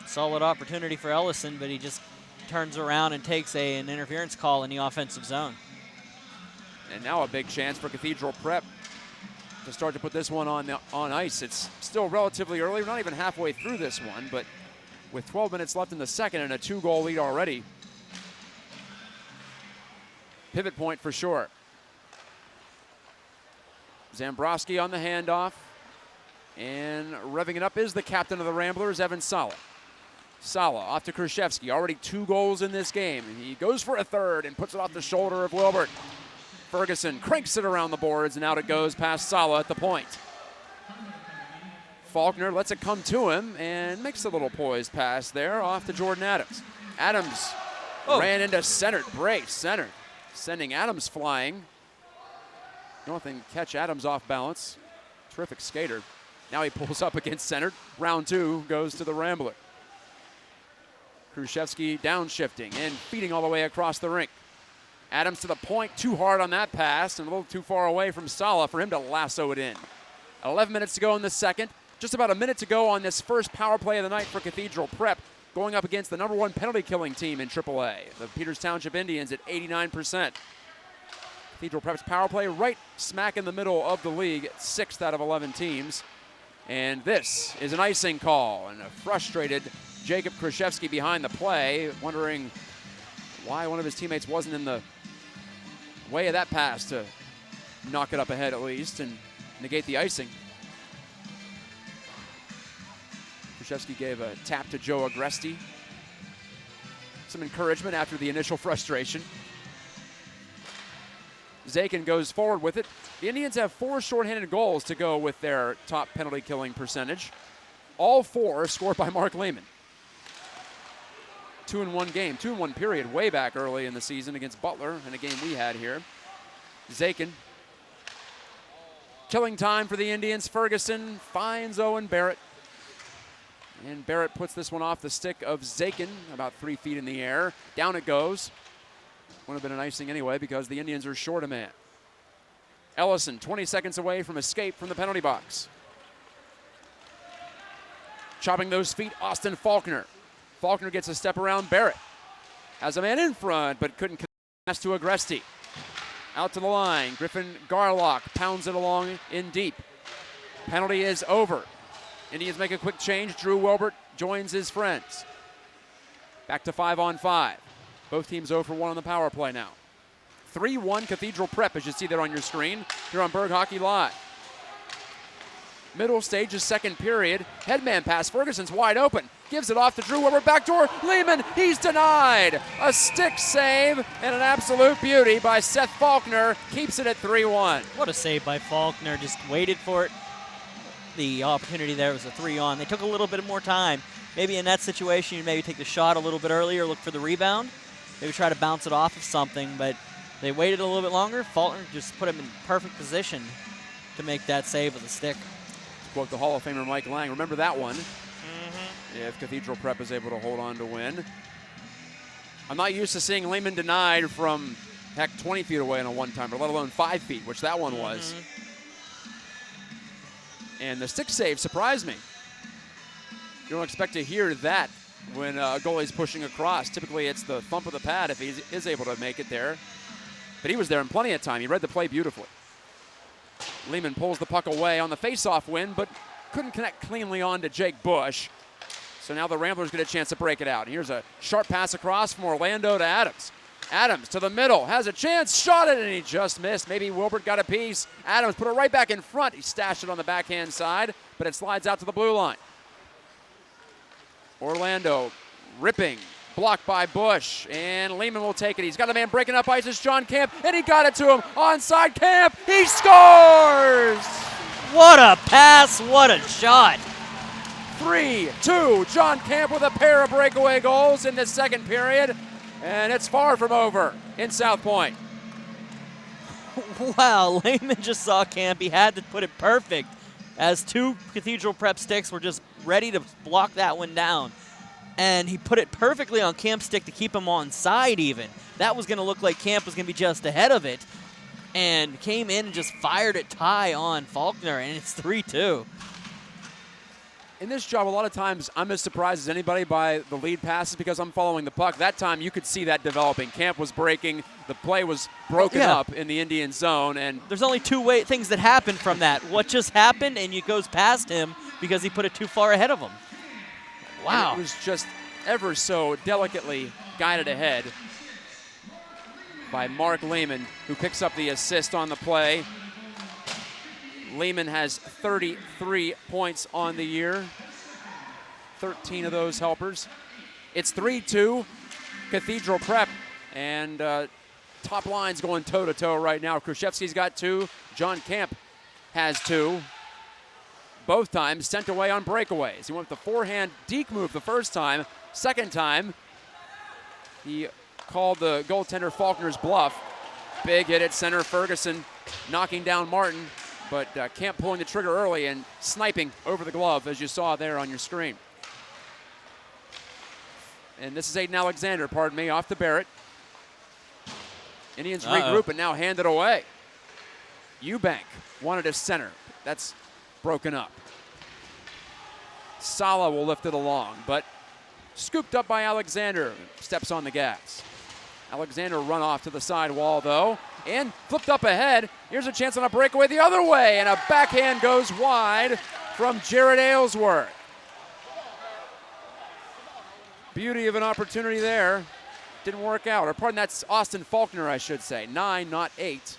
Solid opportunity for Ellison, but he just turns around and takes an interference call in the offensive zone. And now a big chance for Cathedral Prep to start to put this one on ice. It's still relatively early. We're not even halfway through this one, but with 12 minutes left in the second and a 2-goal lead already, pivot point for sure. Zambrowski on the handoff, and revving it up is the captain of the Ramblers, Evan Sala. Sala off to Khrushchevsky, already 2 goals in this game. He goes for a third and puts it off the shoulder of Wilbert. Ferguson cranks it around the boards, and out it goes past Sala at the point. Faulkner lets it come to him and makes a little poised pass there off to Jordan Adams. Adams ran into centered, brace, centered, sending Adams flying. Nothing catch Adams off balance. Terrific skater. Now he pulls up against centered. Round 2 goes to the Rambler. Khrushchevsky downshifting and feeding all the way across the rink. Adams to the point, too hard on that pass and a little too far away from Sala for him to lasso it in. 11 minutes to go in the second. Just about a minute to go on this first power play of the night for Cathedral Prep, going up against the #1 penalty killing team in AAA, the Peters Township Indians at 89%. Cathedral Prep's power play right smack in the middle of the league, 6th out of 11 teams. And this is an icing call, and a frustrated Jacob Khrushchevsky behind the play, wondering why one of his teammates wasn't in the way of that pass to knock it up ahead at least and negate the icing. Khrushchevsky gave a tap to Joe Agresti. Some encouragement after the initial frustration. Zakin goes forward with it. The Indians have 4 shorthanded goals to go with their top penalty killing percentage. All 4 scored by Mark Lehman. 2-in-1 game, 2-in-1 period way back early in the season against Butler in a game we had here. Zakin. Killing time for the Indians. Ferguson finds Owen Barrett. And Barrett puts this one off the stick of Zakin, about 3 feet in the air. Down it goes. Would have been an icing anyway because the Indians are short a man. Ellison, 20 seconds away from escape from the penalty box. Chopping those feet, Austin Faulkner. Faulkner gets a step around Barrett. Has a man in front, but couldn't pass to Agresti. Out to the line, Griffin Garlock pounds it along in deep. Penalty is over. Indians make a quick change. Drew Wilbert joins his friends. Back to 5-on-5. Both teams 0 for 1 on the power play now. 3-1 Cathedral Prep, as you see there on your screen, here on Burgh Hockey Live. Middle stage is second period. Headman pass, Ferguson's wide open. Gives it off to Drew Wilbert, backdoor, Lehman, he's denied. A stick save and an absolute beauty by Seth Faulkner. Keeps it at 3-1. What a save by Faulkner, just waited for it. The opportunity there was a 3-on. They took a little bit more time. Maybe in that situation, you maybe take the shot a little bit earlier, look for the rebound, maybe try to bounce it off of something, but they waited a little bit longer. Faulkner just put him in perfect position to make that save with a stick. To quote the Hall of Famer Mike Lang, remember that one. If Cathedral Prep is able to hold on to win. I'm not used to seeing Lehman denied from, heck, 20 feet away on a one-timer, let alone 5 feet, which that one was. And the stick save surprised me. You don't expect to hear that when a goalie's pushing across. Typically, it's the thump of the pad if he is able to make it there. But he was there in plenty of time. He read the play beautifully. Lehman pulls the puck away on the face-off win, but couldn't connect cleanly on to Jake Bush. So now the Ramblers get a chance to break it out. Here's a sharp pass across from Orlando to Adams. Adams to the middle, has a chance, shot it, and he just missed. Maybe Wilbert got a piece. Adams put it right back in front. He stashed it on the backhand side, but it slides out to the blue line. Orlando ripping, blocked by Bush, and Lehman will take it. He's got a man breaking up ice. It's John Camp, and he got it to him. Onside Camp, he scores! What a pass, what a shot. 3-2, John Camp with a pair of breakaway goals in the second period, and it's far from over in South Point. Wow, Lehman just saw Camp. He had to put it perfect as 2 Cathedral Prep sticks were just ready to block that one down. And he put it perfectly on Camp's stick to keep him on side even. That was going to look like Camp was going to be just ahead of it. And came in and just fired it tie on Faulkner, and it's 3-2. In this job, a lot of times I'm as surprised as anybody by the lead passes because I'm following the puck. That time you could see that developing. Camp was breaking. The play was broken up in the Indian zone. And there's only 2 things that happened from that. What just happened, and it goes past him because he put it too far ahead of him. Wow. And it was just ever so delicately guided ahead by Mark Lehman, who picks up the assist on the play. Lehman has 33 points on the year, 13 of those helpers. It's 3-2, Cathedral Prep, and top line's going toe-to-toe right now. Khrushchevsky's got 2, John Camp has 2. Both times sent away on breakaways. He went with the forehand deke move the first time. Second time, he called the goaltender Faulkner's bluff. Big hit at center, Ferguson knocking down Martin. But Camp pulling the trigger early and sniping over the glove, as you saw there on your screen. And this is Aiden Alexander, pardon me, off the Barrett. Indians regroup and now hand it away. Eubank wanted a center. That's broken up. Sala will lift it along, but scooped up by Alexander. Steps on the gas. Alexander run off to the side wall, though, and flipped up ahead. Here's a chance on a breakaway the other way, and a backhand goes wide from Jared Aylesworth. Beauty of an opportunity there. Didn't work out. Or pardon, that's Austin Faulkner, I should say. 9, not 8.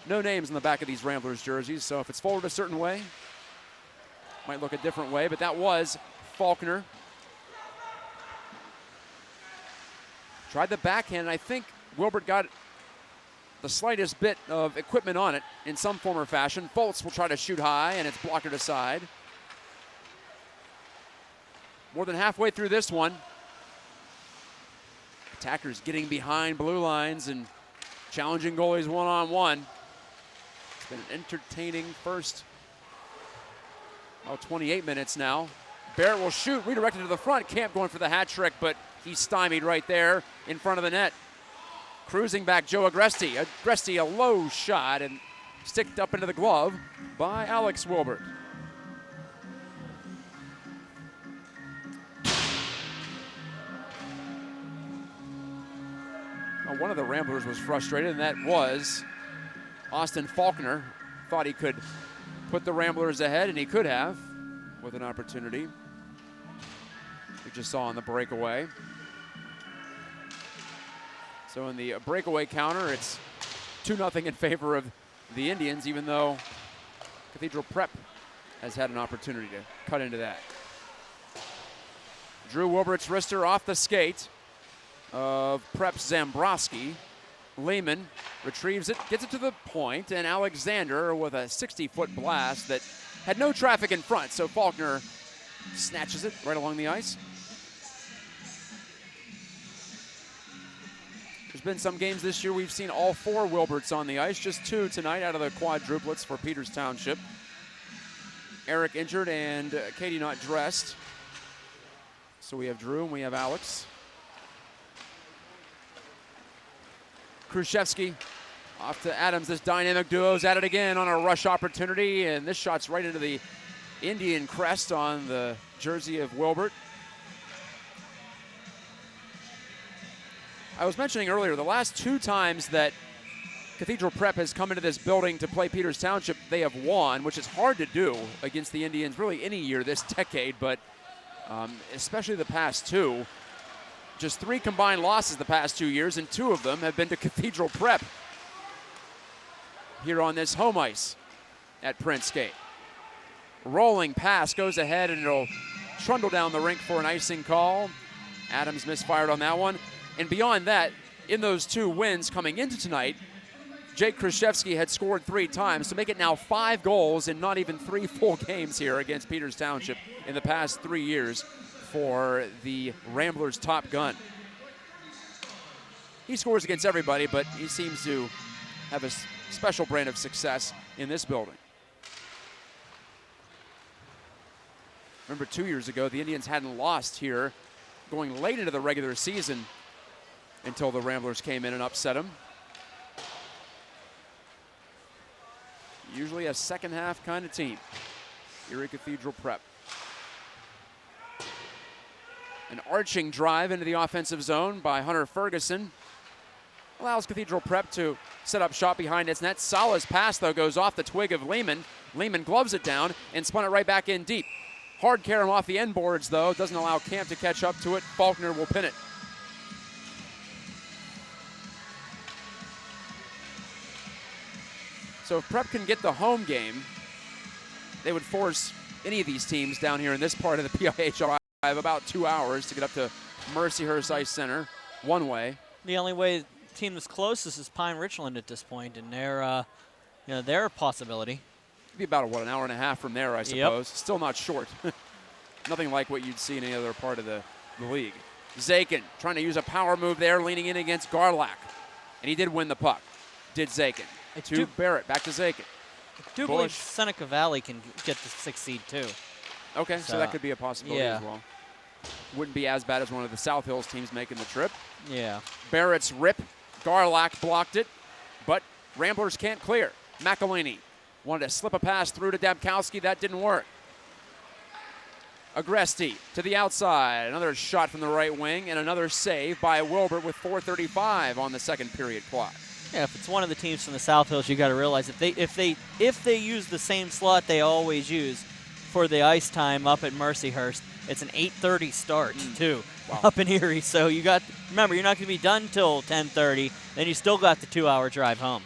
No names on the back of these Ramblers jerseys, so if it's forward a certain way, might look a different way, but that was Faulkner. Tried the backhand, and I think Wilbert got the slightest bit of equipment on it in some form or fashion. Foltz will try to shoot high, and it's blocked aside. More than halfway through this one. Attackers getting behind blue lines and challenging goalies one-on-one. It's been an entertaining first 28 minutes now. Barrett will shoot, redirected to the front. Camp going for the hat trick, but he's stymied right there in front of the net. Cruising back, Joe Agresti. Agresti, a low shot and sticked up into the glove by Alex Wilbert. Well, one of the Ramblers was frustrated, and that was Austin Faulkner. Thought he could put the Ramblers ahead, and he could have with an opportunity. We just saw on the breakaway. So in the breakaway counter, it's 2-0 in favor of the Indians, even though Cathedral Prep has had an opportunity to cut into that. Drew Wilbert's wrister off the skate of Prep's Zambrowski. Lehman retrieves it, gets it to the point, and Alexander with a 60-foot blast that had no traffic in front, so Faulkner snatches it right along the ice. There's been some games this year we've seen all 4 Wilberts on the ice, just 2 tonight out of the quadruplets for Peters Township. Eric injured and Katie not dressed. So we have Drew and we have Alex. Khrushchevsky off to Adams. This dynamic duo's at it again on a rush opportunity, and this shot's right into the Indian crest on the jersey of Wilbert. I was mentioning earlier, the last 2 times that Cathedral Prep has come into this building to play Peters Township, they have won, which is hard to do against the Indians really any year this decade, but especially the past 2. Just 3 combined losses the past 2 years, and 2 of them have been to Cathedral Prep here on this home ice at Prince Skate. Rolling pass goes ahead, and it'll trundle down the rink for an icing call. Adams misfired on that one. And beyond that, in those 2 wins coming into tonight, Jake Khrushchevsky had scored 3 times to make it now 5 goals in not even 3 full games here against Peters Township in the past 3 years for the Ramblers' top gun. He scores against everybody, but he seems to have a special brand of success in this building. Remember 2 years ago, the Indians hadn't lost here going late into the regular season until the Ramblers came in and upset them. Usually a second half kind of team. Erie Cathedral Prep. An arching drive into the offensive zone by Hunter Ferguson allows Cathedral Prep to set up shot behind its net. Sala's pass, though, goes off the twig of Lehman. Lehman gloves it down and spun it right back in deep. Hard carry him off the end boards, though. Doesn't allow Camp to catch up to it. Faulkner will pin it. So if Prep can get the home game, they would force any of these teams down here in this part of the PIHL. I have about 2 hours to get up to Mercyhurst Ice Center one way. The only way the team that's closest is Pine Richland at this point, and they're a possibility. It'd be about an hour and a half from there, I suppose. Yep. Still not short. Nothing like what you'd see in any other part of the league. Zakin trying to use a power move there, leaning in against Garlack. And he did win the puck. Did Zakin. To Barrett, back to Zakin. I do believe Seneca Valley can get the 6th seed, too. Okay, so that could be a possibility as well. Wouldn't be as bad as one of the South Hills teams making the trip. Yeah. Barrett's rip. Garlack blocked it, but Ramblers can't clear. McElhaney wanted to slip a pass through to Dabkowski. That didn't work. Agresti to the outside. Another shot from the right wing, and another save by Wilbert with 4:35 on the second period clock. Yeah, if it's one of the teams from the South Hills, you got to realize if they use the same slot they always use for the ice time up at Mercyhurst, it's an 8:30 start too, up in Erie. So remember, you're not going to be done till 10:30. Then you still got the 2-hour drive home.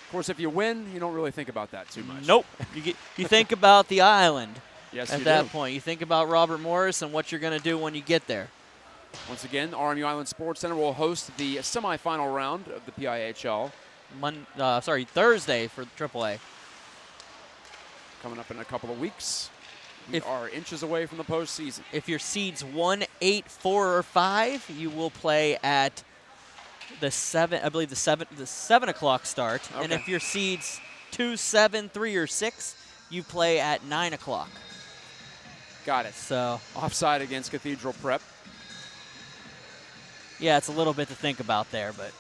Of course, if you win, you don't really think about that too much. Nope. You think about the island. Yes, at that point, you think about Robert Morris and what you're going to do when you get there. Once again, RMU Island Sports Center will host the semifinal round of the PIHL. Thursday for AAA. Coming up in a couple of weeks. We are inches away from the postseason. If your seeds 1, 8, 4, or 5, you will play at the 7 o'clock start. Okay. And if your seeds 2, 7, 3, or 6, you play at 9 o'clock. Got it. So offside against Cathedral Prep. yeah, it's a little bit to think about there, but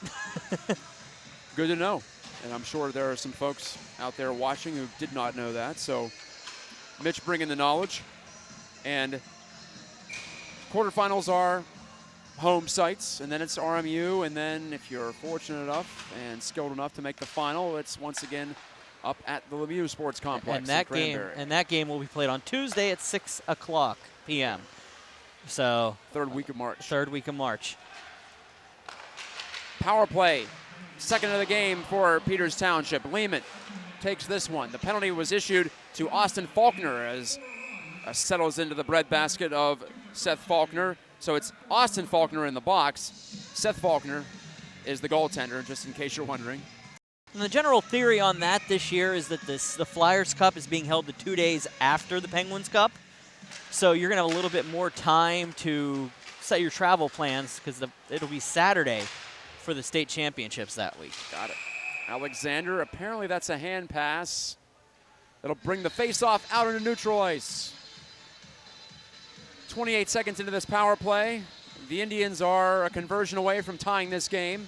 Good to know. And I'm sure there are some folks out there watching who did not know that. So Mitch bringing the knowledge. And quarterfinals are home sites, and then it's RMU, and then if you're fortunate enough and skilled enough to make the final, it's once again up at the Lemieux Sports Complex and that in Cranberry. that game will be played on Tuesday at 6 o'clock p.m. So Third week of March. Third week of March. Power play, second of the game for Peters Township. Lehman takes this one. The penalty was issued to Austin Faulkner as settles into the breadbasket of Seth Faulkner. So it's Austin Faulkner in the box. Seth Faulkner is the goaltender, just in case you're wondering. And the general theory on that this year is that the Flyers Cup is being held the 2 days after the Penguins Cup. So you're going to have a little bit more time to set your travel plans because it'll be Saturday for the state championships that week. Got it. Alexander, apparently that's a hand pass. It'll bring the face-off out into neutral ice. 28 seconds into this power play. The Indians are a conversion away from tying this game.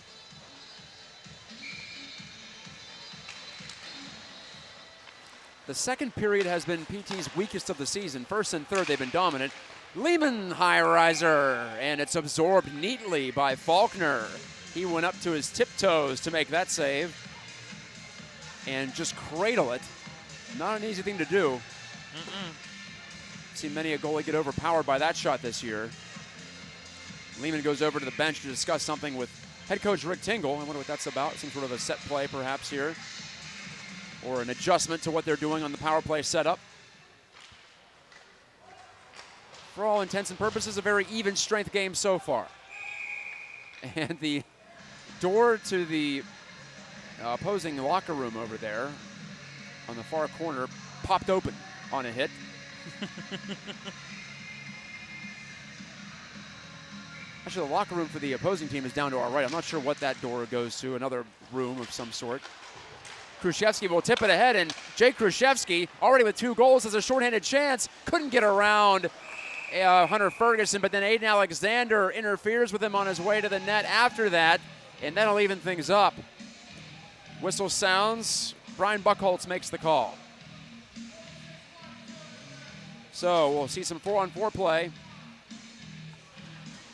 The second period has been PT's weakest of the season. First and third, they've been dominant. Lehman high riser, and it's absorbed neatly by Faulkner. He went up to his tiptoes to make that save and just cradle it. Not an easy thing to do. Seen many a goalie get overpowered by that shot this year. Lehman goes over to the bench to discuss something with head coach Rick Tingle. I wonder what that's about. Some sort of a set play perhaps here, or an adjustment to what they're doing on the power play setup. For all intents and purposes, a very even strength game so far. And the door to the opposing locker room over there on the far corner popped open on a hit. Actually, the locker room for the opposing team is down to our right. I'm not sure what that door goes to, another room of some sort. Khrushchevsky will tip it ahead, and Jake Khrushchevsky, already with 2 goals, has a shorthanded chance. Couldn't get around Hunter Ferguson, but then Aiden Alexander interferes with him on his way to the net after that, and that'll even things up. Whistle sounds. Brian Buckholtz makes the call. So we'll see some 4-on-4 play.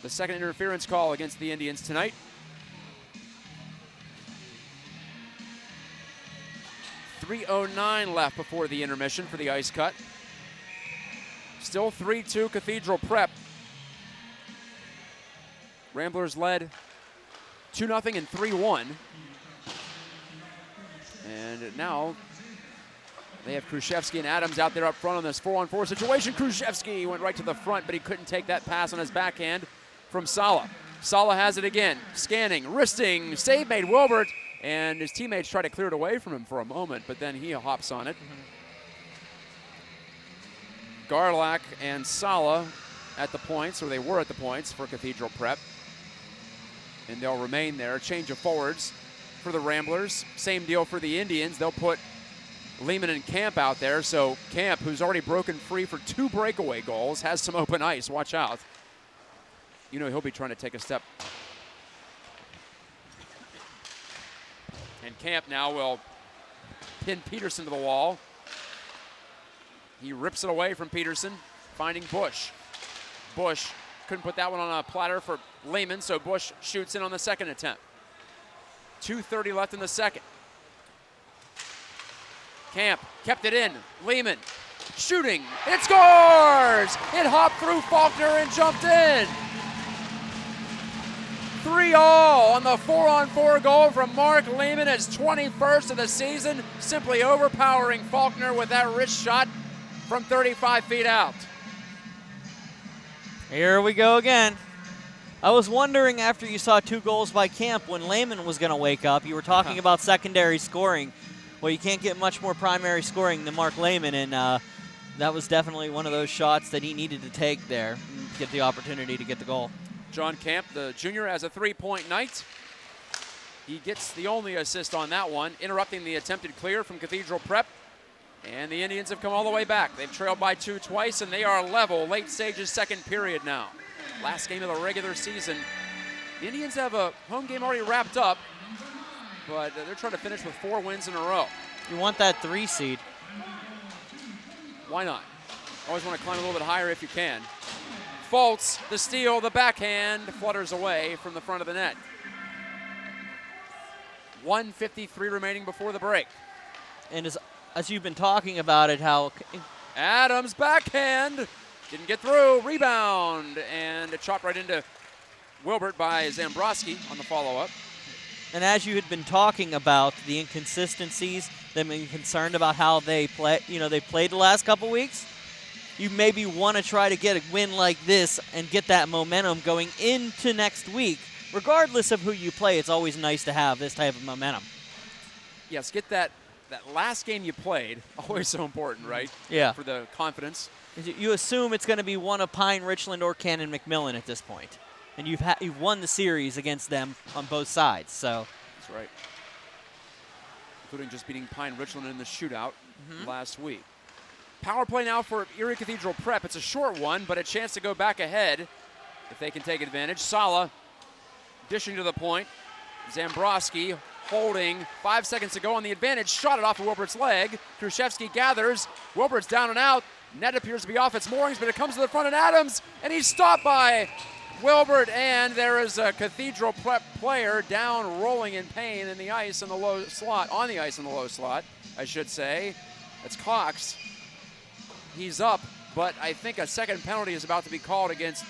The second interference call against the Indians tonight. .309 left before the intermission for the ice cut. Still 3-2 Cathedral Prep. Ramblers led 2-0 and 3-1. And now they have Khrushchevsky and Adams out there up front on this 4-on-4 situation. Khrushchevsky went right to the front, but he couldn't take that pass on his backhand from Sala. Sala has it again. Scanning, wristing, save made Wilbert, and his teammates try to clear it away from him for a moment, but then he hops on it. Garlack and Sala at the points, or they were at the points for Cathedral Prep. And they'll remain there. Change of forwards for the Ramblers. Same deal for the Indians. They'll put Lehman and Camp out there. So Camp, who's already broken free for 2 breakaway goals, has some open ice. Watch out. You know he'll be trying to take a step. And Camp now will pin Peterson to the wall. He rips it away from Peterson, finding Bush. Bush couldn't put that one on a platter for Lehman, so Bush shoots in on the second attempt. 2:30 left in the second. Camp kept it in. Lehman shooting. It scores! It hopped through Faulkner and jumped in. 3-all on the 4-on-4 goal from Mark Lehman, his 21st of the season, simply overpowering Faulkner with that wrist shot from 35 feet out. Here we go again. I was wondering after you saw 2 goals by Camp when Lehman was going to wake up. You were talking about secondary scoring. Well, you can't get much more primary scoring than Mark Lehman, and that was definitely one of those shots that he needed to take there to get the opportunity to get the goal. John Camp, the junior, has a 3-point night. He gets the only assist on that one, interrupting the attempted clear from Cathedral Prep. And the Indians have come all the way back. They've trailed by 2 twice, and they are level. Late stages, second period now. Last game of the regular season. The Indians have a home game already wrapped up, but they're trying to finish with 4 wins in a row. You want that 3 seed. Why not? Always want to climb a little bit higher if you can. Fultz, the steal, the backhand, flutters away from the front of the net. 1:53 remaining before the break. And as you've been talking about it, how Adams backhand, didn't get through, rebound, and it chopped right into Wilbert by Zambrowski on the follow-up. and as you had been talking about the inconsistencies, them being concerned about how they play, they played the last couple weeks, you maybe want to try to get a win like this and get that momentum going into next week. Regardless of who you play, it's always nice to have this type of momentum. Yes, get that last game you played, always so important, right? Yeah. For the confidence. You assume it's going to be one of Pine Richland or Cannon McMillan at this point. And you've won the series against them on both sides. So That's right. Including just beating Pine Richland in the shootout last week. Power play now for Erie Cathedral Prep. It's a short one, but a chance to go back ahead if they can take advantage. Sala dishing to the point. Zambrowski holding, 5 seconds to go on the advantage. Shot it off of Wilbert's leg. Khrushchevsky gathers. Wilbert's down and out. Net appears to be off its moorings, but it comes to the front of Adams, and he's stopped by Wilbert, and there is a Cathedral Prep player down rolling in pain in the ice in the low slot, on the ice in the low slot, I should say. It's Cox. He's up, but I think a second penalty is about to be called against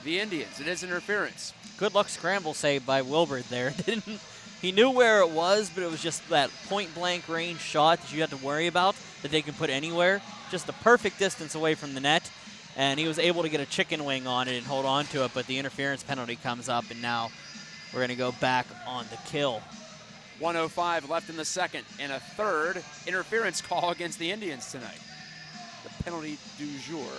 the Indians. It is interference. good luck scramble save by Wilbert there. He knew where it was, but it was just that point-blank range shot that you had to worry about that they can put anywhere. Just the perfect distance away from the net, and he was able to get a chicken wing on it and hold on to it, but the interference penalty comes up, and now we're going to go back on the kill. 1:05 left in the second, and a third interference call against the Indians tonight. The penalty du jour.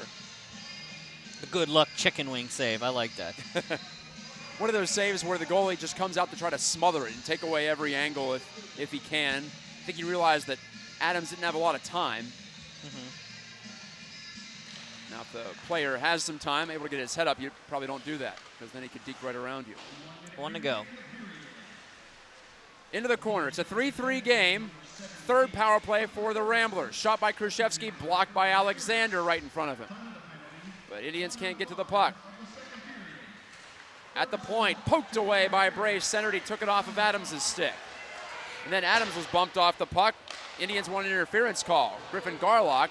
The good luck chicken wing save. I like that. One of those saves where the goalie just comes out to try to smother it and take away every angle if he can. I think he realized that Adams didn't have a lot of time. Now, if the player has some time, able to get his head up, you probably don't do that because then he could deke right around you. 1 to go. Into the corner. It's a 3-3 game. Third power play for the Ramblers. Shot by Khrushchevsky, blocked by Alexander right in front of him. But Indians can't get to the puck. At the point, poked away by Brace. Centered, he took it off of Adams' stick. And then Adams was bumped off the puck. Indians want an interference call. Griffin Garlock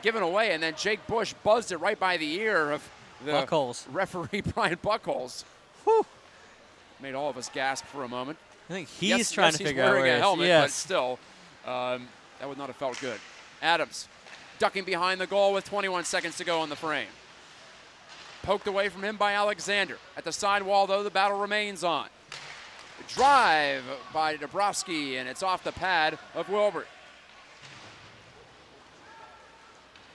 given away, and then Jake Bush buzzed it right by the ear of the Buckholz. referee, Brian Buckholz. Whew. Made all of us gasp for a moment. I think he's trying to figure out where where he's wearing a helmet, yes. but still, that would not have felt good. Adams ducking behind the goal with 21 seconds to go on the frame. Poked away from him by Alexander. At the sidewall, though, the battle remains on. Drive by Dabrowski, and it's off the pad of Wilbert.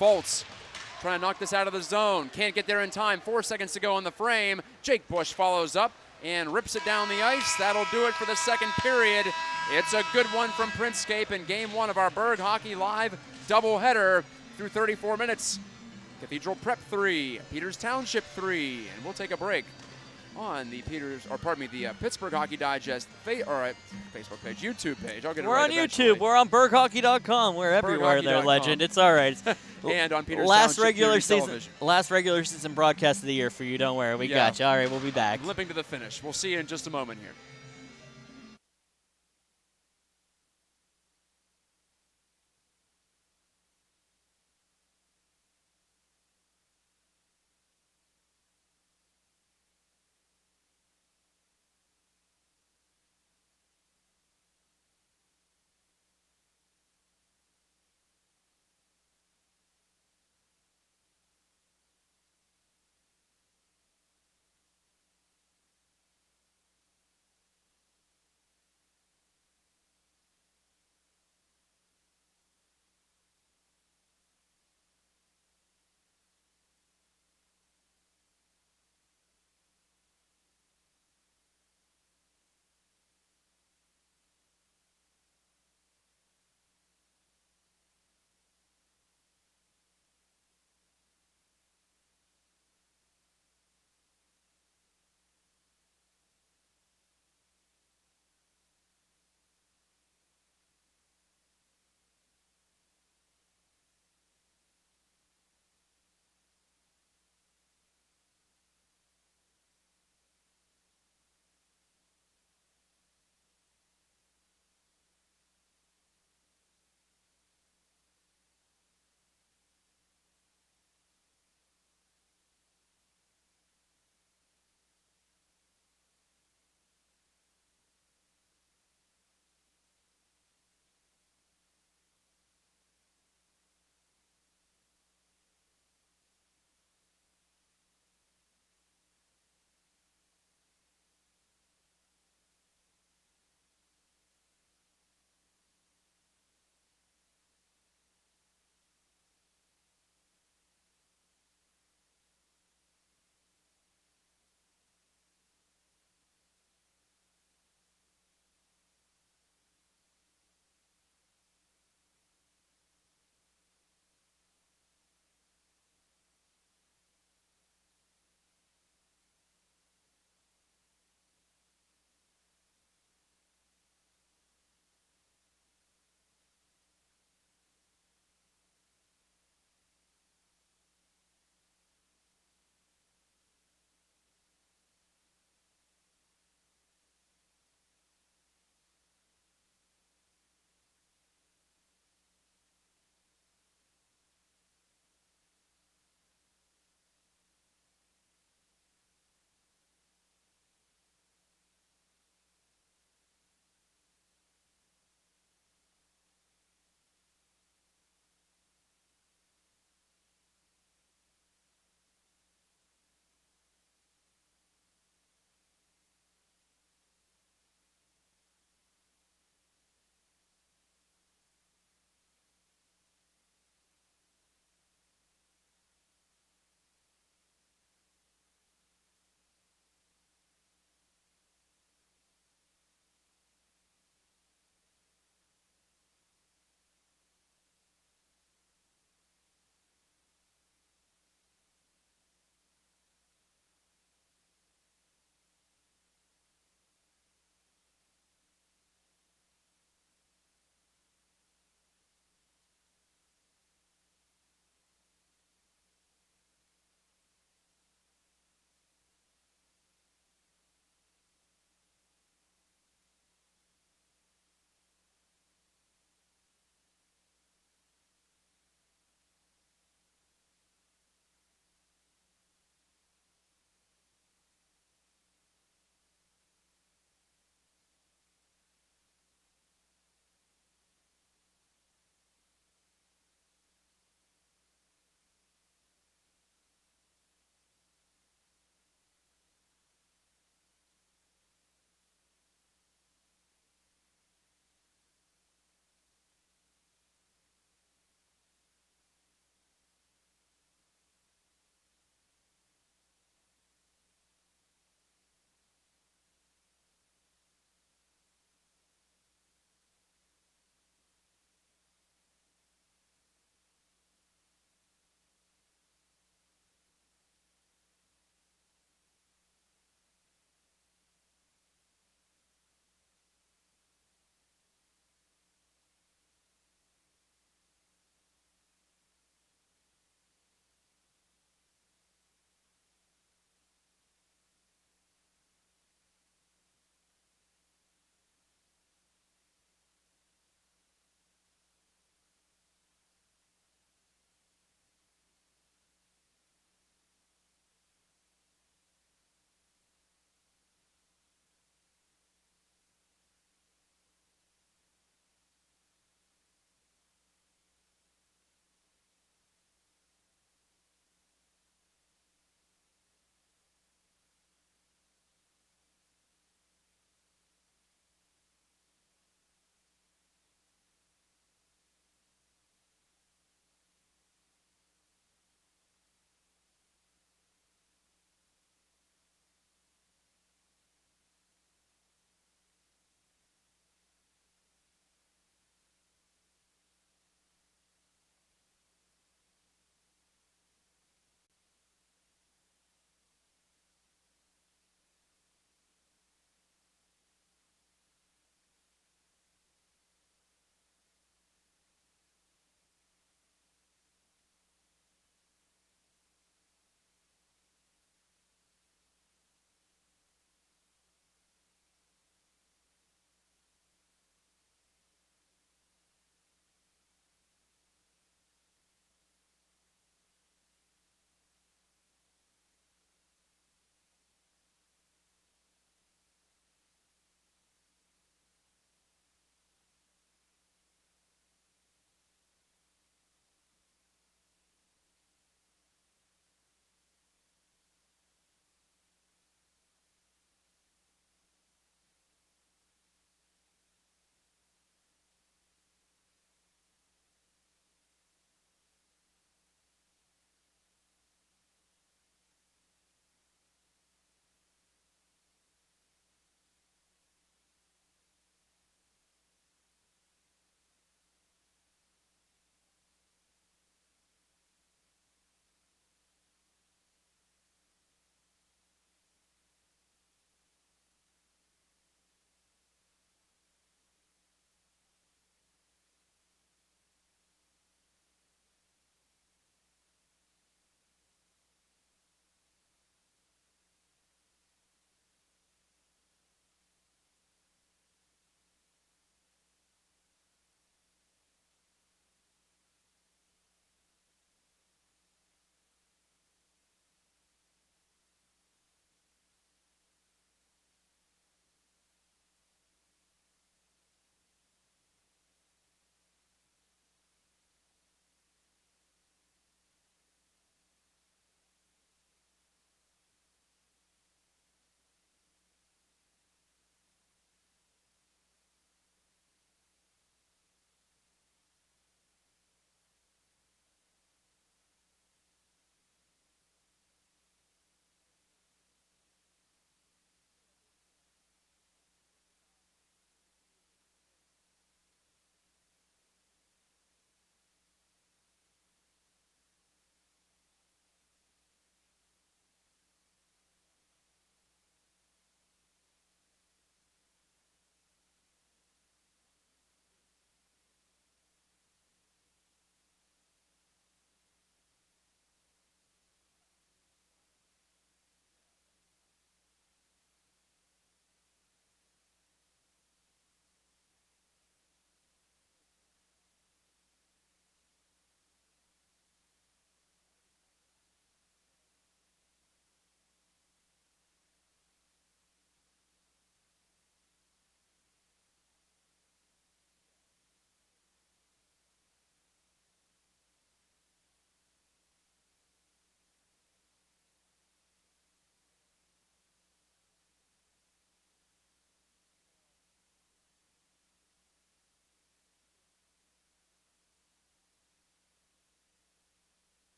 Fultz trying to knock this out of the zone. Can't get there in time. 4 seconds to go on the frame. Jake Bush follows up and rips it down the ice. That'll do it for the second period. It's a good one from Princescape in game one of our Burgh Hockey Live doubleheader through 34 minutes. Cathedral Prep 3, Peters Township 3, and we'll take a break on the Pittsburgh Hockey Digest Facebook page, YouTube page. I'll get it We're right on eventually. YouTube. We're on BurghHockey.com. We're everywhere there, BurghHockey.com. legend. It's all right. And on Peters last Township regular season, television. last regular season broadcast of the year for you. Don't worry, we got you. All right, we'll be back. Limping to the finish. We'll see you in just a moment here.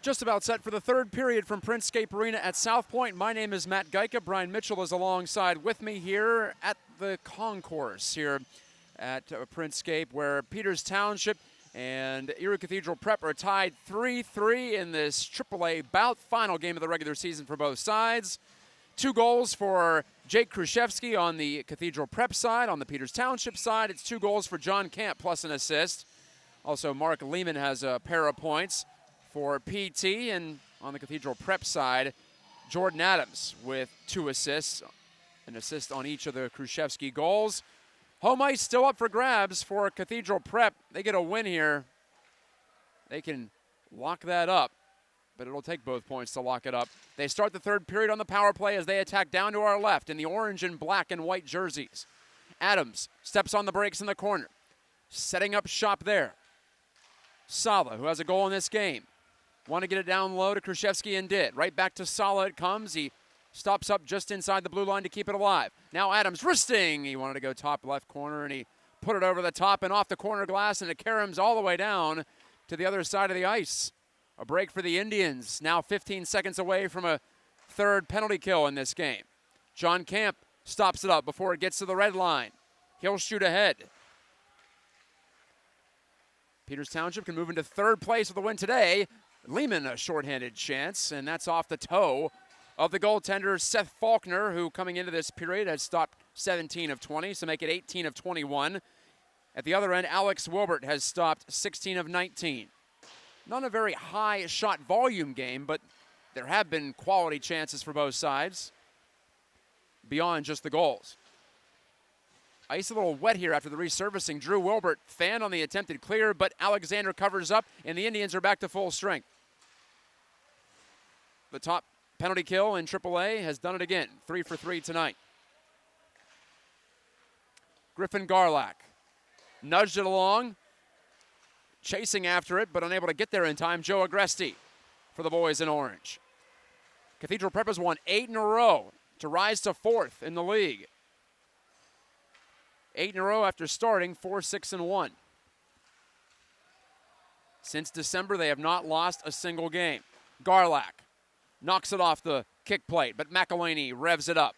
Just about set for the third period from Printscape Arena at South Point. My name is Matt Gajtka. Brian Mitchell is alongside with me here at the concourse here at Printscape, where Peters Township and Erie Cathedral Prep are tied 3-3 in this AAA bout. Final game of the regular season for both sides. 2 goals for Jake Khrushchevsky on the Cathedral Prep side. On the Peters Township side, it's 2 goals for John Camp plus an assist. Also, Mark Lehman has a pair of points for PT, and on the Cathedral Prep side, Jordan Adams with 2 assists, an assist on each of the Khrushchevsky goals. Home ice still up for grabs for Cathedral Prep. They get a win here. They can lock that up, but it'll take both points to lock it up. They start the third period on the power play as they attack down to our left in the orange and black and white jerseys. Adams steps on the brakes in the corner, setting up shop there. Sala, who has a goal in this game, want to get it down low to Khrushchevsky and did. Right back to Sala it comes. He stops up just inside the blue line to keep it alive. Now Adams wristing. He wanted to go top left corner, and he put it over the top and off the corner glass, and it caroms all the way down to the other side of the ice. A break for the Indians, now 15 seconds away from a third penalty kill in this game. John Camp stops it up before it gets to the red line. He'll shoot ahead. Peters Township can move into third place with the win today. Lehman a shorthanded chance, and that's off the toe of the goaltender Seth Faulkner, who coming into this period has stopped 17 of 20, so make it 18 of 21. At the other end, Alex Wilbert has stopped 16 of 19. Not a very high shot volume game, but there have been quality chances for both sides beyond just the goals. Ice a little wet here after the resurfacing. Drew Wilbert fanned on the attempted clear, but Alexander covers up, and the Indians are back to full strength. The top penalty kill in AAA has done it again. 3 for 3 tonight. Griffin Garlack nudged it along, chasing after it, but unable to get there in time. Joe Agresti for the boys in orange. Cathedral Prep has won 8 in a row to rise to 4th in the league. 8 in a row after starting 4-6-1. Since December, they have not lost a single game. Garlack knocks it off the kick plate, but McElhaney revs it up.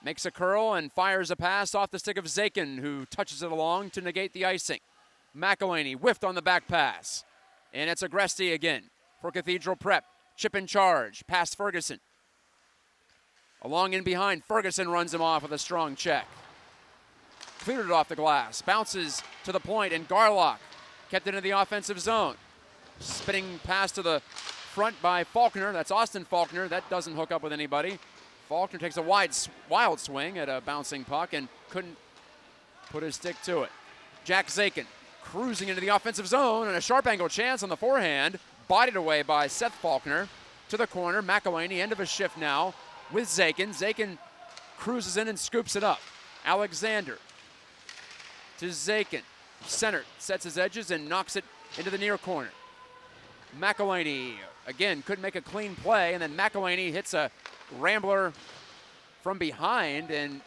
Makes a curl and fires a pass off the stick of Zakin, who touches it along to negate the icing. McElhaney whiffed on the back pass. And it's Agresti again for Cathedral Prep. Chip in charge, past Ferguson. Along in behind, Ferguson runs him off with a strong check. Cleared it off the glass, bounces to the point, and Garlock kept it in the offensive zone. Spinning pass to the front by Faulkner. That's Austin Faulkner. That doesn't hook up with anybody. Faulkner takes a wild swing at a bouncing puck and couldn't put his stick to it. Jack Zakin cruising into the offensive zone, and a sharp angle chance on the forehand. Bodied away by Seth Faulkner to the corner. McElhaney, end of a shift now with Zakin. Zakin cruises in and scoops it up. Alexander to Zakin. Center sets his edges and knocks it into the near corner. McElhaney, again, couldn't make a clean play, and then McElhaney hits a rambler from behind and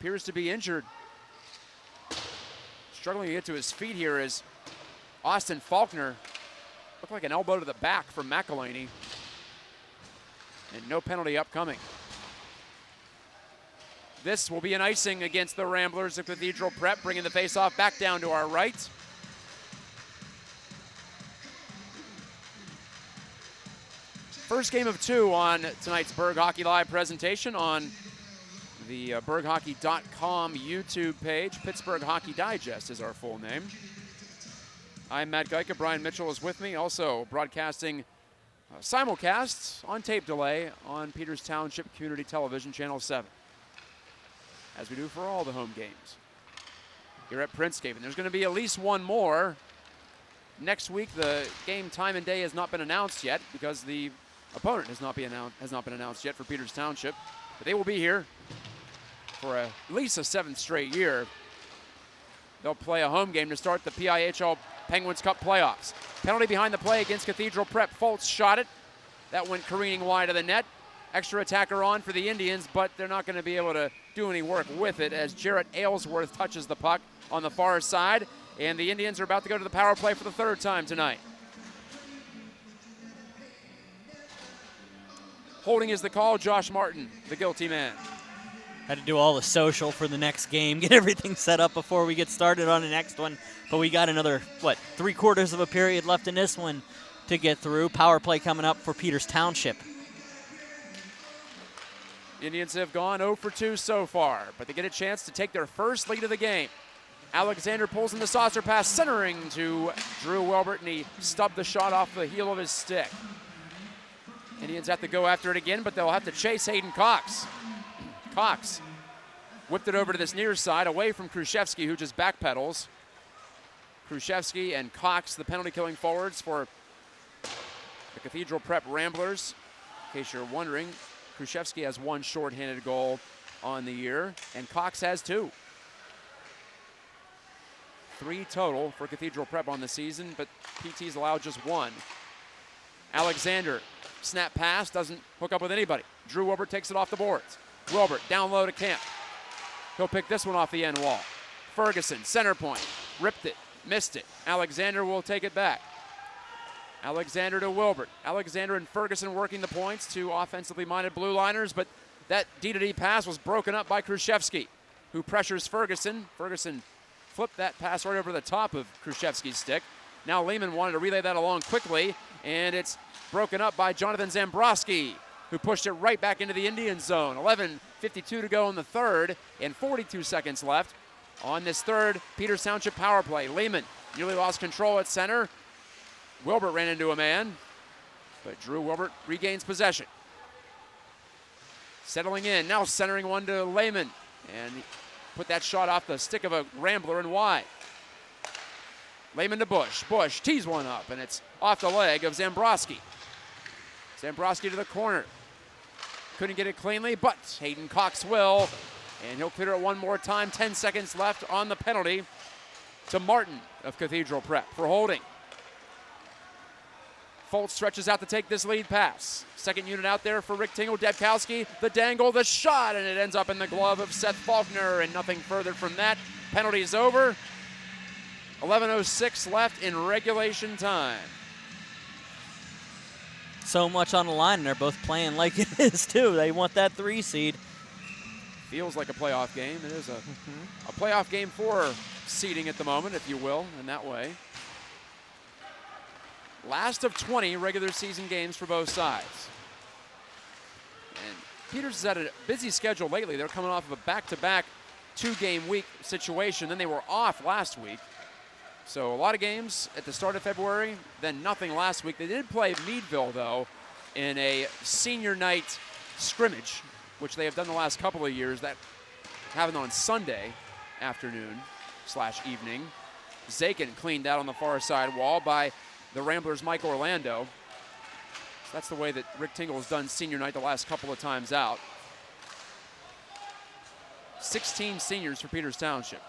appears to be injured. Struggling to get to his feet here is Austin Faulkner. Looked like an elbow to the back from McElhaney. And no penalty upcoming. This will be an icing against the Ramblers of Cathedral Prep, bringing the faceoff back down to our right. First game of 2 on tonight's Burgh Hockey Live presentation on the BurghHockey.com YouTube page. Pittsburgh Hockey Digest is our full name. I'm Matt Gajtka. Brian Mitchell is with me, also broadcasting simulcasts on tape delay on Peters Township Community Television, Channel 7. As we do for all the home games here at Printscape. And there's going to be at least one more. Next week, the game time and day has not been announced yet because the opponent has not been announced yet for Peters Township. But they will be here for at least a 7th straight year. They'll play a home game to start the PIHL Penguins Cup playoffs. Penalty behind the play against Cathedral Prep. Fultz shot it. That went careening wide of the net. Extra attacker on for the Indians, but they're not going to be able to do any work with it as Jarrett Aylesworth touches the puck on the far side, and the Indians are about to go to the power play for the 3rd time tonight. Holding is the call. Josh Martin, the guilty man. Had to do all the social for the next game, get everything set up before we get started on the next one. But we got another, 3/4 of a period left in this one to get through. Power play coming up for Peters Township. Indians have gone 0 for 2 so far, but they get a chance to take their first lead of the game. Alexander pulls in the saucer pass, centering to Drew Wilbert, and he stubbed the shot off the heel of his stick. Indians have to go after it again, but they'll have to chase Hayden Cox. Cox whipped it over to this near side, away from Khrushchevsky, who just backpedals. Khrushchevsky and Cox, the penalty-killing forwards for the Cathedral Prep Ramblers. In case you're wondering, Khrushchevsky has 1 shorthanded goal on the year, and Cox has 2. 3 total for Cathedral Prep on the season, but PT's allowed just 1. Alexander, snap pass, doesn't hook up with anybody. Drew Wilbert takes it off the boards. Wilbert down low to Camp. He'll pick this one off the end wall. Ferguson, center point, ripped it, missed it. Alexander will take it back. Alexander to Wilbert. Alexander and Ferguson working the points, 2 offensively minded blue liners, but that D-to-D pass was broken up by Khrushchevsky, who pressures Ferguson. Ferguson flipped that pass right over the top of Khrushchevsky's stick. Now Lehman wanted to relay that along quickly, and it's broken up by Jonathan Zambrowski, who pushed it right back into the Indian zone. 11:52 to go in the third, and 42 seconds left on this third Peters Township power play. Lehman nearly lost control at center. Wilbert ran into a man, but Drew Wilbert regains possession. Settling in, now centering one to Lehman, and he put that shot off the stick of a Rambler and wide. Lehman to Bush. Bush tees one up, and it's off the leg of Zambrowski. Zambrowski to the corner. Couldn't get it cleanly, but Hayden Cox will, and he'll clear it one more time. 10 seconds left on the penalty to Martin of Cathedral Prep for holding. Foltz stretches out to take this lead pass. Second unit out there for Rick Tingle. Debkowski, the dangle, the shot, and it ends up in the glove of Seth Faulkner, and nothing further from that. Penalty is over. 11:06 left in regulation time. So much on the line, and they're both playing like it is, too. They want that 3 seed. Feels like a playoff game. It is a playoff game for seeding at the moment, if you will, in that way. Last of 20 regular season games for both sides. And Peters has had a busy schedule lately. They're coming off of a back-to-back 2-game week situation. Then they were off last week. So a lot of games at the start of February, then nothing last week. They did play Meadville, though, in a senior night scrimmage, which they have done the last couple of years. That happened on Sunday afternoon/evening. Zakin cleaned out on the far side wall by the Ramblers' Mike Orlando. So that's the way that Rick Tingle has done senior night the last couple of times out. 16 seniors for Peters Township.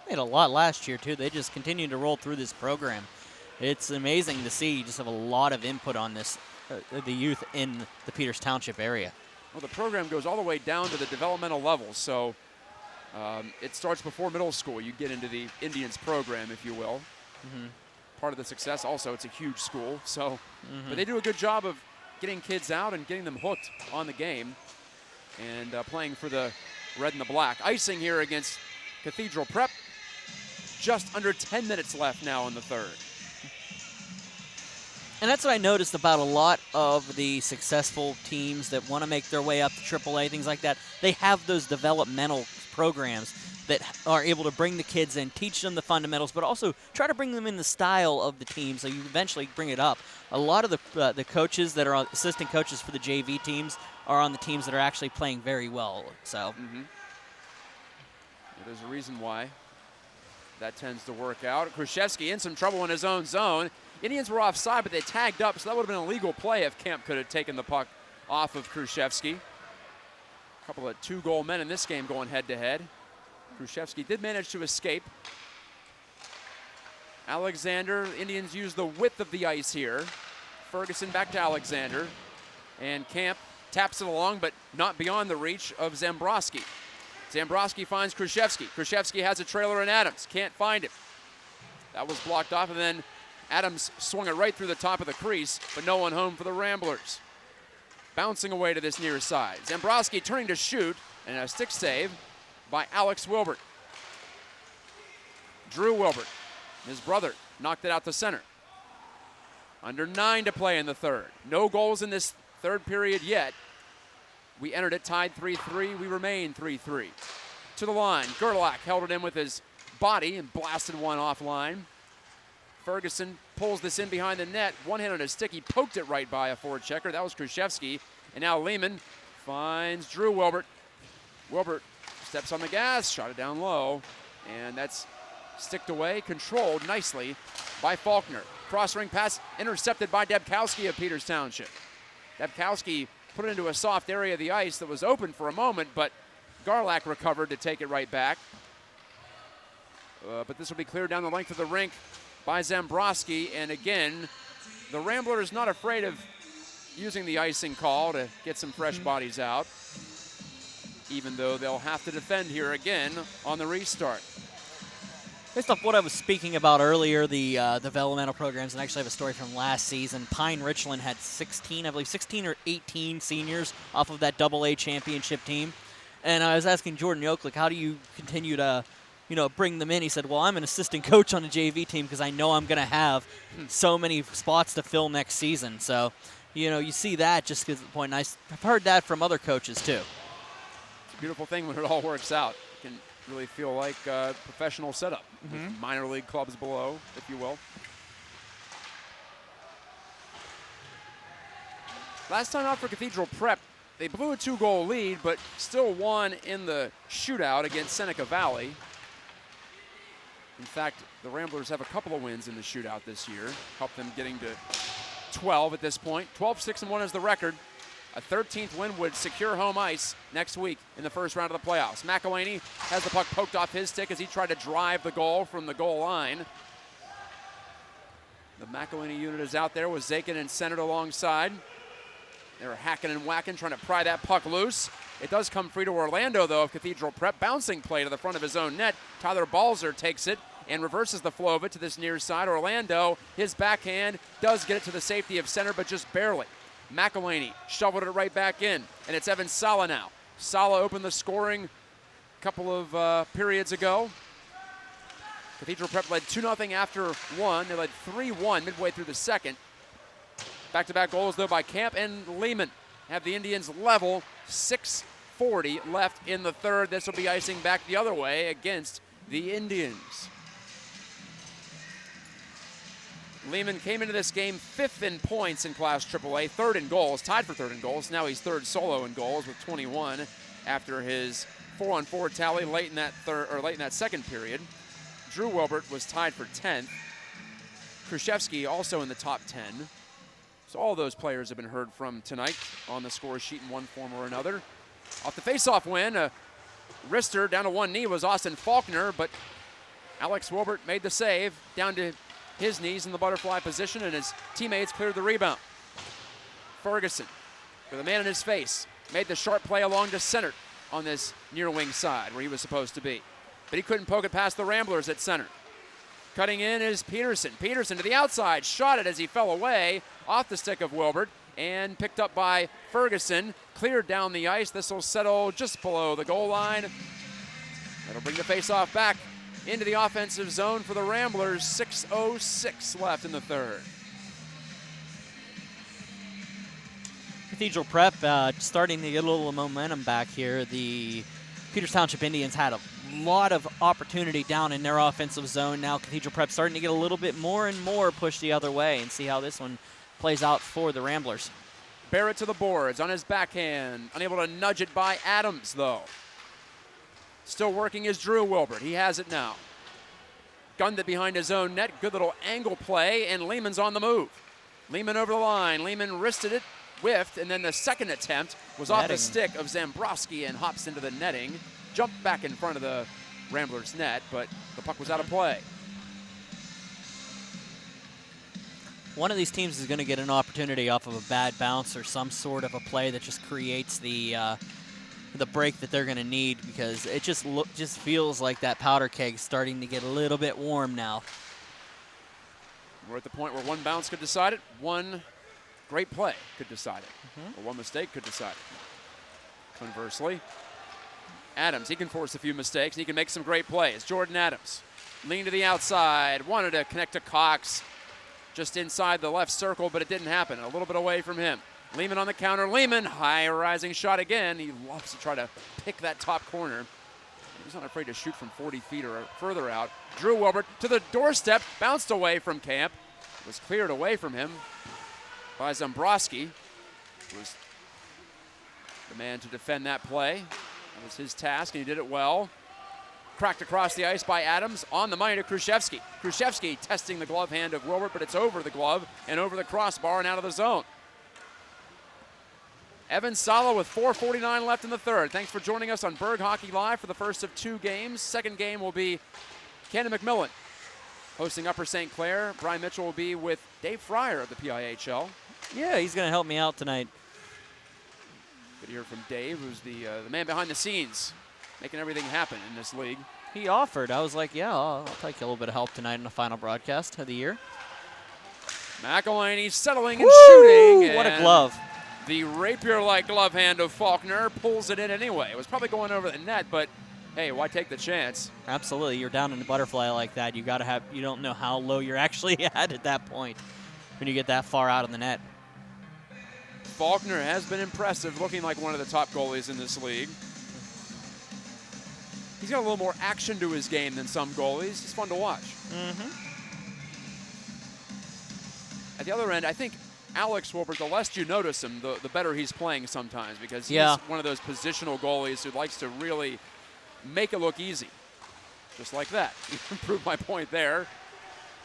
They had a lot last year, too. They just continue to roll through this program. It's amazing to see. You just have a lot of input on this, the youth in the Peters Township area. Well, the program goes all the way down to the developmental levels, so it starts before middle school. You get into the Indians program, if you will. Part of the success. Also, it's a huge school, so but they do a good job of getting kids out and getting them hooked on the game and playing for the red and the black. Icing here against Cathedral Prep. Just under 10 minutes left now in the third. And that's what I noticed about a lot of the successful teams that want to make their way up to AAA, things like that. They have those developmental programs that are able to bring the kids in, teach them the fundamentals, but also try to bring them in the style of the team so you eventually bring it up. A lot of the coaches that are assistant coaches for the JV teams are on the teams that are actually playing very well. So there's a reason why that tends to work out. Khrushchevsky in some trouble in his own zone. Indians were offside, but they tagged up, so that would have been a legal play if Camp could have taken the puck off of Khrushchevsky. A couple of 2-goal men in this game going head-to-head. Khrushchevsky did manage to escape. Alexander, Indians use the width of the ice here. Ferguson back to Alexander. And Camp taps it along, but not beyond the reach of Zambrowski. Zambrowski finds Khrushchevsky. Khrushchevsky has a trailer in Adams. Can't find him. That was blocked off, and then Adams swung it right through the top of the crease, but no one home for the Ramblers. bouncing away to this near side. Zambrowski turning to shoot, and a stick save by Alex Wilbert. Drew Wilbert, his brother, knocked it out to center. Under 9 to play in the third. No goals in this third period yet. We entered it tied 3-3. We remain 3-3. To the line, Gerlach held it in with his body and blasted one offline. Ferguson pulls this in behind the net. One hand on his stick. He poked it right by a forward checker. That was Khrushchevsky. And now Lehman finds Drew Wilbert. Wilbert steps on the gas, shot it down low. And that's sticked away, controlled nicely by Faulkner. Cross-ring pass intercepted by Debkowski of Peters Township. Debkowski put it into a soft area of the ice that was open for a moment, but Garlack recovered to take it right back. But this will be cleared down the length of the rink by Zambrowski. And again, the Ramblers not afraid of using the icing call to get some fresh bodies out, even though they'll have to defend here again on the restart. Based off what I was speaking about earlier, the developmental programs, and I actually have a story from last season. Pine Richland had 16 or 18 seniors off of that AA championship team. And I was asking Jordan Yoke, how do you continue to, bring them in? He said, well, I'm an assistant coach on a JV team because I know I'm going to have so many spots to fill next season. So, you see that just because of the point. And I've heard that from other coaches too. It's a beautiful thing when it all works out. It can really feel like a professional setup with minor league clubs below, if you will. Last time out for Cathedral Prep, they blew a 2-goal lead, but still won in the shootout against Seneca Valley. In fact, the Ramblers have a couple of wins in the shootout this year, helped them getting to 12 at this point. 12-6-1 is the record. A 13th win would secure home ice next week in the first round of the playoffs. McElhaney has the puck poked off his stick as he tried to drive the goal from the goal line. The McElhaney unit is out there with Zakin and centered alongside. They're hacking and whacking, trying to pry that puck loose. It does come free to Orlando, though, of Cathedral Prep. Bouncing play to the front of his own net. Tyler Balzer takes it and reverses the flow of it to this near side. Orlando, his backhand, does get it to the safety of center, but just barely. McElhaney shoveled it right back in, and it's Evan Sala now. Sala opened the scoring a couple of periods ago. Cathedral Prep led 2-0 after one. They led 3-1 midway through the second. Back-to-back goals, though, by Camp and Lehman. Have the Indians level. 6:40 left in the third. This will be icing back the other way against the Indians. Lehman came into this game 5th in points in Class-AAA, 3rd in goals, tied for 3rd in goals. Now he's 3rd solo in goals with 21 after his 4-on-4 tally late in that second period. Drew Wilbert was tied for 10th. Khrushchevsky also in the top 10. So all those players have been heard from tonight on the score sheet in one form or another. Off the face-off win, a wrister down to one knee was Austin Faulkner, but Alex Wilbert made the save down to his knees in the butterfly position, and his teammates cleared the rebound. Ferguson, with a man in his face, made the sharp play along to center on this near wing side where he was supposed to be. But he couldn't poke it past the Ramblers at center. Cutting in is Peterson. Peterson to the outside, shot it as he fell away off the stick of Wilbert and picked up by Ferguson. Cleared down the ice. This will settle just below the goal line. That'll bring the faceoff back into the offensive zone for the Ramblers. 6:06 left in the third. Cathedral Prep starting to get a little momentum back here. The Peters Township Indians had a lot of opportunity down in their offensive zone. Now Cathedral Prep starting to get a little bit more and more pushed the other way, and see how this one plays out for the Ramblers. Barrett to the boards on his backhand. Unable to nudge it by Adams, though. Still working is Drew Wilbert. He has it now. Gunned it behind his own net. Good little angle play, and Lehman's on the move. Lehman over the line. Lehman wristed it, whiffed, and then the second attempt was off the stick of Zambrowski and hops into the netting. Jumped back in front of the Ramblers' net, but the puck was out of play. One of these teams is going to get an opportunity off of a bad bounce or some sort of a play that just creates the break that they're going to need, because it just feels like that powder keg's starting to get a little bit warm now. We're at the point where one bounce could decide it. One great play could decide it, or one mistake could decide it. Conversely, Adams, he can force a few mistakes, and he can make some great plays. Jordan Adams, lean to the outside, wanted to connect to Cox, just inside the left circle, but it didn't happen. A little bit away from him. Lehman on the counter. Lehman, high rising shot again. He loves to try to pick that top corner. He's not afraid to shoot from 40 feet or further out. Drew Wilbert to the doorstep, bounced away from Camp. Was cleared away from him by Zombrowski, who was the man to defend that play. That was his task, and he did it well. Cracked across the ice by Adams, on the money to Khrushchevsky. Khrushchevsky testing the glove hand of Wilbert, but it's over the glove and over the crossbar and out of the zone. Evan Sala with 4:49 left in the third. Thanks for joining us on Burgh Hockey Live for the first of 2 games. Second game will be Cannon McMillan hosting Upper St. Clair. Brian Mitchell will be with Dave Fryer of the PIHL. Yeah, he's going to help me out tonight. Good to hear from Dave, who's the man behind the scenes, making everything happen in this league. He offered. I was like, yeah, I'll take a little bit of help tonight in the final broadcast of the year. McElhaney settling and shooting. What a glove. The rapier-like glove hand of Faulkner pulls it in anyway. It was probably going over the net, but hey, why take the chance? Absolutely. You're down in the butterfly like that. You don't know how low you're actually at that point when you get that far out of the net. Faulkner has been impressive, looking like one of the top goalies in this league. He's got a little more action to his game than some goalies. He's fun to watch. At the other end, I think Alex Wilbert, the less you notice him, the better he's playing sometimes, because he's one of those positional goalies who likes to really make it look easy. Just like that. You can prove my point there.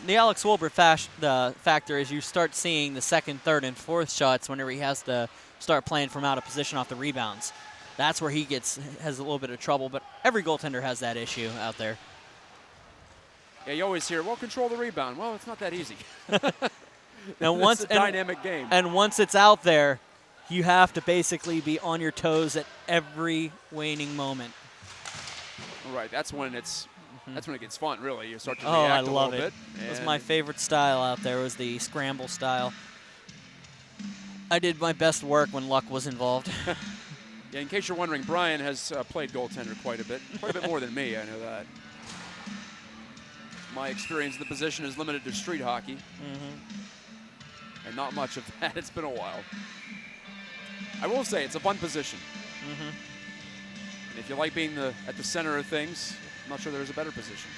The Alex Wilbert factor is you start seeing the second, third, and fourth shots whenever he has to start playing from out of position off the rebounds. That's where he has a little bit of trouble, but every goaltender has that issue out there. Yeah, you always hear, well, control the rebound. Well, it's not that easy. Now, it's a dynamic game. And once it's out there, you have to basically be on your toes at every waning moment. Right, that's when it gets fun, really. You start to react a I little love bit. it. It was my favorite style out there, was the scramble style. I did my best work when luck was involved. Yeah, in case you're wondering, Brian has played goaltender quite a bit more than me, I know that. My experience in the position is limited to street hockey. And not much of that. It's been a while. I will say it's a fun position. And if you like being at the center of things, I'm not sure there's a better position.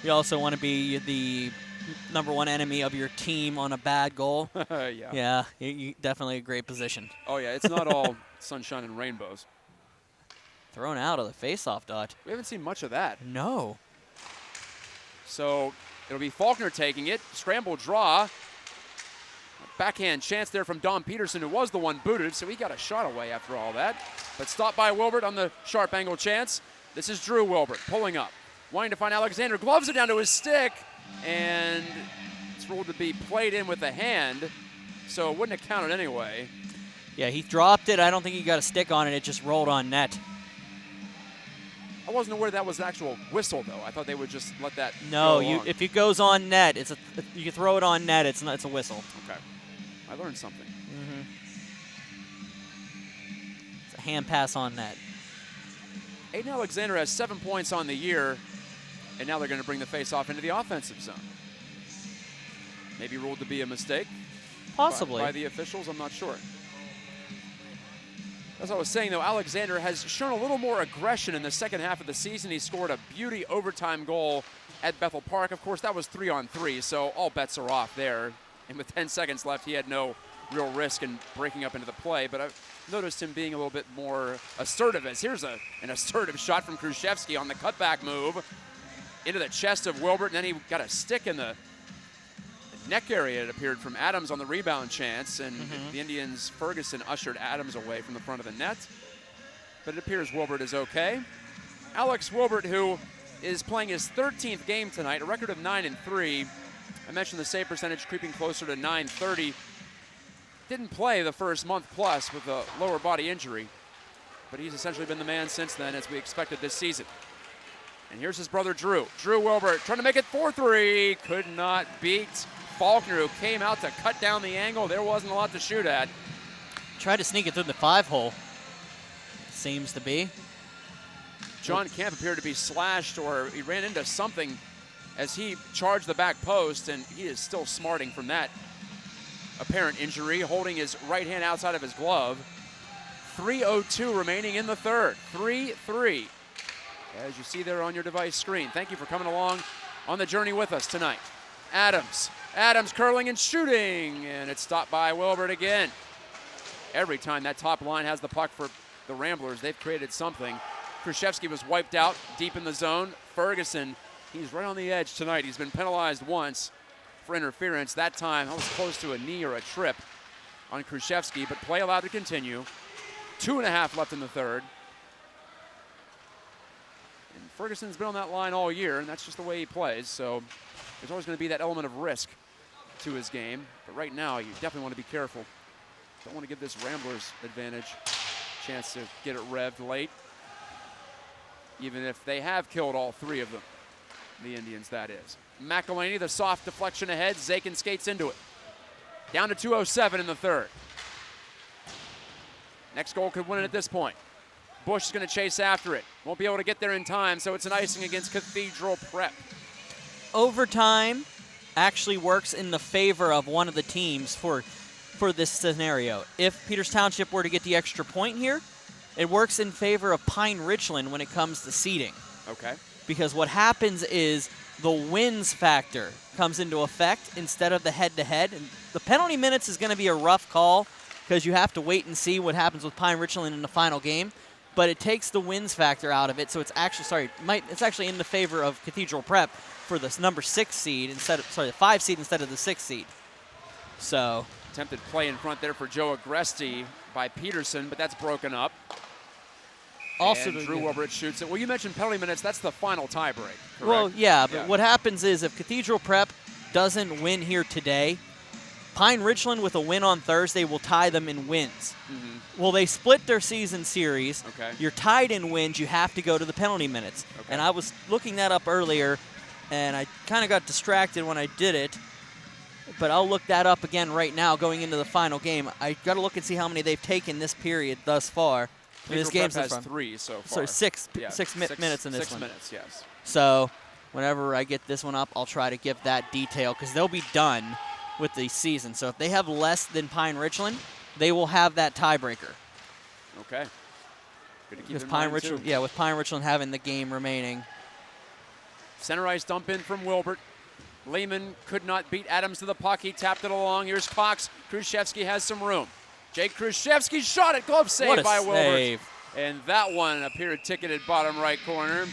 You also want to be the #1 enemy of your team on a bad goal. Yeah. Yeah, definitely a great position. Oh, yeah, it's not all sunshine and rainbows. Thrown out of the face-off dot. We haven't seen much of that. No. So it'll be Faulkner taking it. Scramble draw. Backhand chance there from Dom Peterson, who was the one booted, so he got a shot away after all that. But stopped by Wilbert on the sharp angle chance. This is Drew Wilbert pulling up. Wanting to find Alexander. Gloves it down to his stick. And it's ruled to be played in with the hand, so it wouldn't have counted anyway. Yeah, he dropped it. I don't think he got a stick on it. It just rolled on net. I wasn't aware that was the actual whistle, though. I thought they would just let that No, go along. if it goes on net, you throw it on net, it's a whistle. Okay. I learned something. It's a hand pass on net. Aiden Alexander has 7 points on the year, and now they're going to bring the face-off into the offensive zone. Maybe ruled to be a mistake. Possibly. By the officials, I'm not sure. As I was saying, though, Alexander has shown a little more aggression in the second half of the season. He scored a beauty overtime goal at Bethel Park. Of course, that was 3-on-3, so all bets are off there. And with 10 seconds left, he had no real risk in breaking up into the play. But I've noticed him being a little bit more assertive. As here's an assertive shot from Khrushchevsky on the cutback move into the chest of Wilbert. And then he got a stick in the neck area, it appeared, from Adams on the rebound chance, and the Indians' Ferguson ushered Adams away from the front of the net. But it appears Wilbert is okay. Alex Wilbert, who is playing his 13th game tonight, a record of 9-3. I mentioned the save percentage creeping closer to .930. Didn't play the first month plus with a lower body injury, but he's essentially been the man since then, as we expected this season. And here's his brother Drew. Drew Wilbert trying to make it 4-3. Could not beat Faulkner, who came out to cut down the angle. There wasn't a lot to shoot at. Tried to sneak it through the 5-hole. Seems to be. John Kemp appeared to be slashed, or he ran into something as he charged the back post, and he is still smarting from that apparent injury, holding his right hand outside of his glove. 3:02 remaining in the third. 3-3. As you see there on your device screen. Thank you for coming along on the journey with us tonight. Adams curling and shooting, and it's stopped by Wilbert again. Every time that top line has the puck for the Ramblers, they've created something. Krzyzewski was wiped out deep in the zone. Ferguson, he's right on the edge tonight. He's been penalized once for interference. That time, that was close to a knee or a trip on Krzyzewski, but play allowed to continue. 2.5 left in the third. And Ferguson's been on that line all year, and that's just the way he plays, so there's always going to be that element of risk to his game. But right now, you definitely want to be careful. Don't want to give this Ramblers advantage a chance to get it revved late, even if they have killed all three of them. The Indians, that is. McElhaney, the soft deflection ahead. Zakin skates into it. Down to 2:07 in the third. Next goal could win it at this point. Bush is going to chase after it. Won't be able to get there in time, so it's an icing against Cathedral Prep. Overtime actually works in the favor of one of the teams for this scenario. If Peters Township were to get the extra point here, it works in favor of Pine Richland when it comes to seeding. Okay. Because what happens is the wins factor comes into effect instead of the head-to-head. And the penalty minutes is going to be a rough call because you have to wait and see what happens with Pine Richland in the final game. But it takes the wins factor out of it, so it's actually it's actually in the favor of Cathedral Prep for this number 6 seed the 5 seed instead of the 6 seed. So attempted play in front there for Joe Agresti by Peterson, but that's broken up. Also, and Drew Wilbert shoots it. Well, you mentioned penalty minutes. That's the final tie break, correct? Well, yeah, but what happens is if Cathedral Prep doesn't win here today, Pine Richland with a win on Thursday will tie them in wins. Mm-hmm. Well, they split their season series. Okay. You're tied in wins. You have to go to the penalty minutes. Okay. And I was looking that up earlier, and I kind of got distracted when I did it. But I'll look that up again right now going into the final game. I got to look and see how many they've taken this period thus far. This game has 3 so far. So 6 minutes in this 6 one. 6 minutes, yes. So whenever I get this one up, I'll try to give that detail because they'll be done with the season. So if they have less than Pine Richland, they will have that tiebreaker. Okay. Good to keep with in Pine mind, Richland, too. yeah, with Pine Richland having the game remaining. Center ice dump in from Wilbert. Lehman could not beat Adams to the puck. He tapped it along. Here's Cox. Krzyzewski has some room. Jake Krzyzewski shot it. Glove save by Wilbert. And that one appeared ticketed bottom right corner.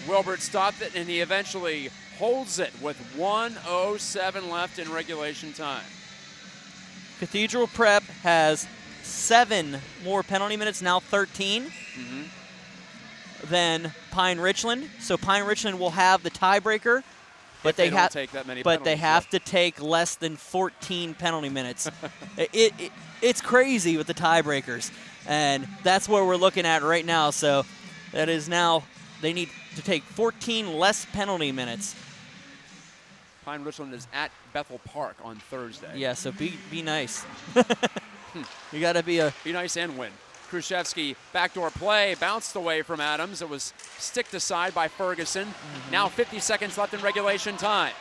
Wilbert stopped it, and he eventually holds it with 1:07 left in regulation time. Cathedral Prep has 7 more penalty minutes, now 13, than Pine Richland. So Pine Richland will have the tiebreaker. But they don't take that many but they have left. to take less than 14 penalty minutes. It's crazy with the tiebreakers, and that's where we're looking at right now. So that is now they need to take 14 less penalty minutes. Pine Richland is at Bethel Park on Thursday. Yeah, so be nice. You got to be nice and win. Krzyzewski, backdoor play, bounced away from Adams. It was sticked aside by Ferguson. Now 50 seconds left in regulation time.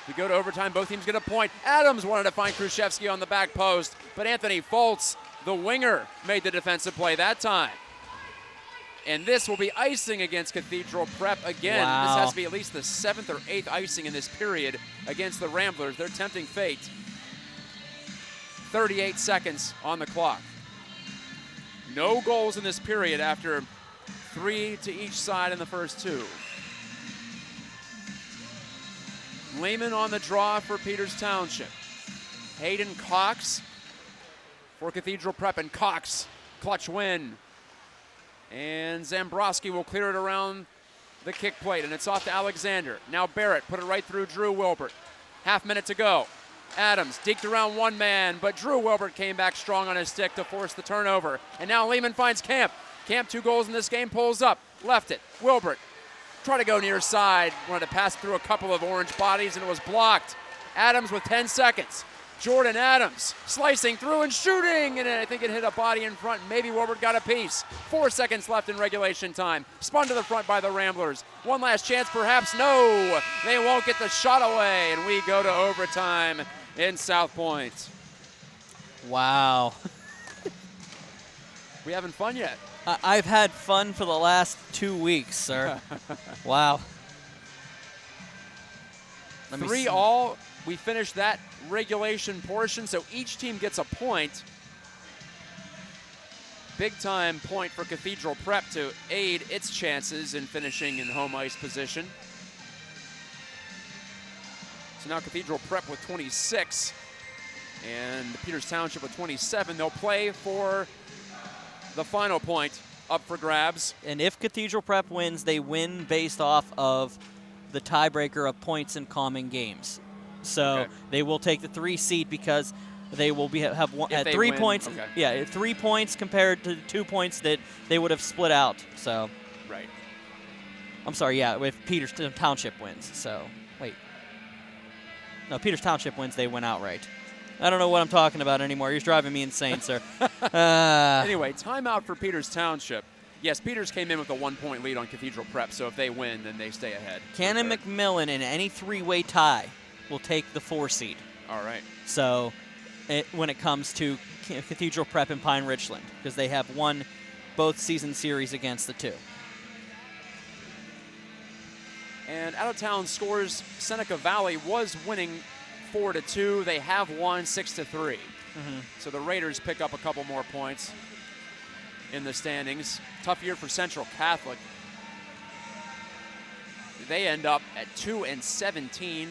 We go to overtime, both teams get a point. Adams wanted to find Krzyzewski on the back post, but Anthony Foltz, the winger, made the defensive play that time. And this will be icing against Cathedral Prep again. Wow. This has to be at least the 7th or 8th icing in this period against the Ramblers. They're tempting fate. 38 seconds on the clock. No goals in this period after 3 to each side in the first 2. Lehman on the draw for Peters Township. Hayden Cox for Cathedral Prep, and Cox, clutch win. And Zambrowski will clear it around the kick plate, and it's off to Alexander. Now Barrett put it right through Drew Wilbert. Half minute to go. Adams deked around one man, but Drew Wilbert came back strong on his stick to force the turnover. And now Lehman finds Camp. Camp, 2 goals in this game, pulls up, left it. Wilbert tried to go near side, wanted to pass through a couple of orange bodies, and it was blocked. Adams with 10 seconds. Jordan Adams slicing through and shooting, and I think it hit a body in front. Maybe Wilbert got a piece. 4 seconds left in regulation time. Spun to the front by the Ramblers. One last chance, perhaps. No, they won't get the shot away, and we go to overtime in South Point. Wow. We having fun yet? I've had fun for the last 2 weeks, sir. Wow. Let me 3 see. all. We finished that regulation portion, so each team gets a point. Big time point for Cathedral Prep to aid its chances in finishing in home ice position. So now Cathedral Prep with 26 and Peters Township with 27. They'll play for the final point up for grabs. And if Cathedral Prep wins, they win based off of the tiebreaker of points in common games. So they will take the 3 seed because they will have one, at 3 points. Okay. Yeah, 3 points compared to the 2 points that they would have split out. So. Right. I'm sorry. Yeah, if Peters Township wins. So wait. No, Peters Township wins. They win outright. I don't know what I'm talking about anymore. You're driving me insane, sir. Anyway, timeout for Peters Township. Yes, Peters came in with a 1-point lead on Cathedral Prep, so if they win, then they stay ahead. Cannon McMillan in any 3-way tie will take the 4 seed. All right. So when it comes to Cathedral Prep and Pine Richland, because they have won both season series against the 2. And out of town scores, Seneca Valley was winning 4-2. They have won 6-3. So the Raiders pick up a couple more points in the standings. Tough year for Central Catholic. They end up at 2-17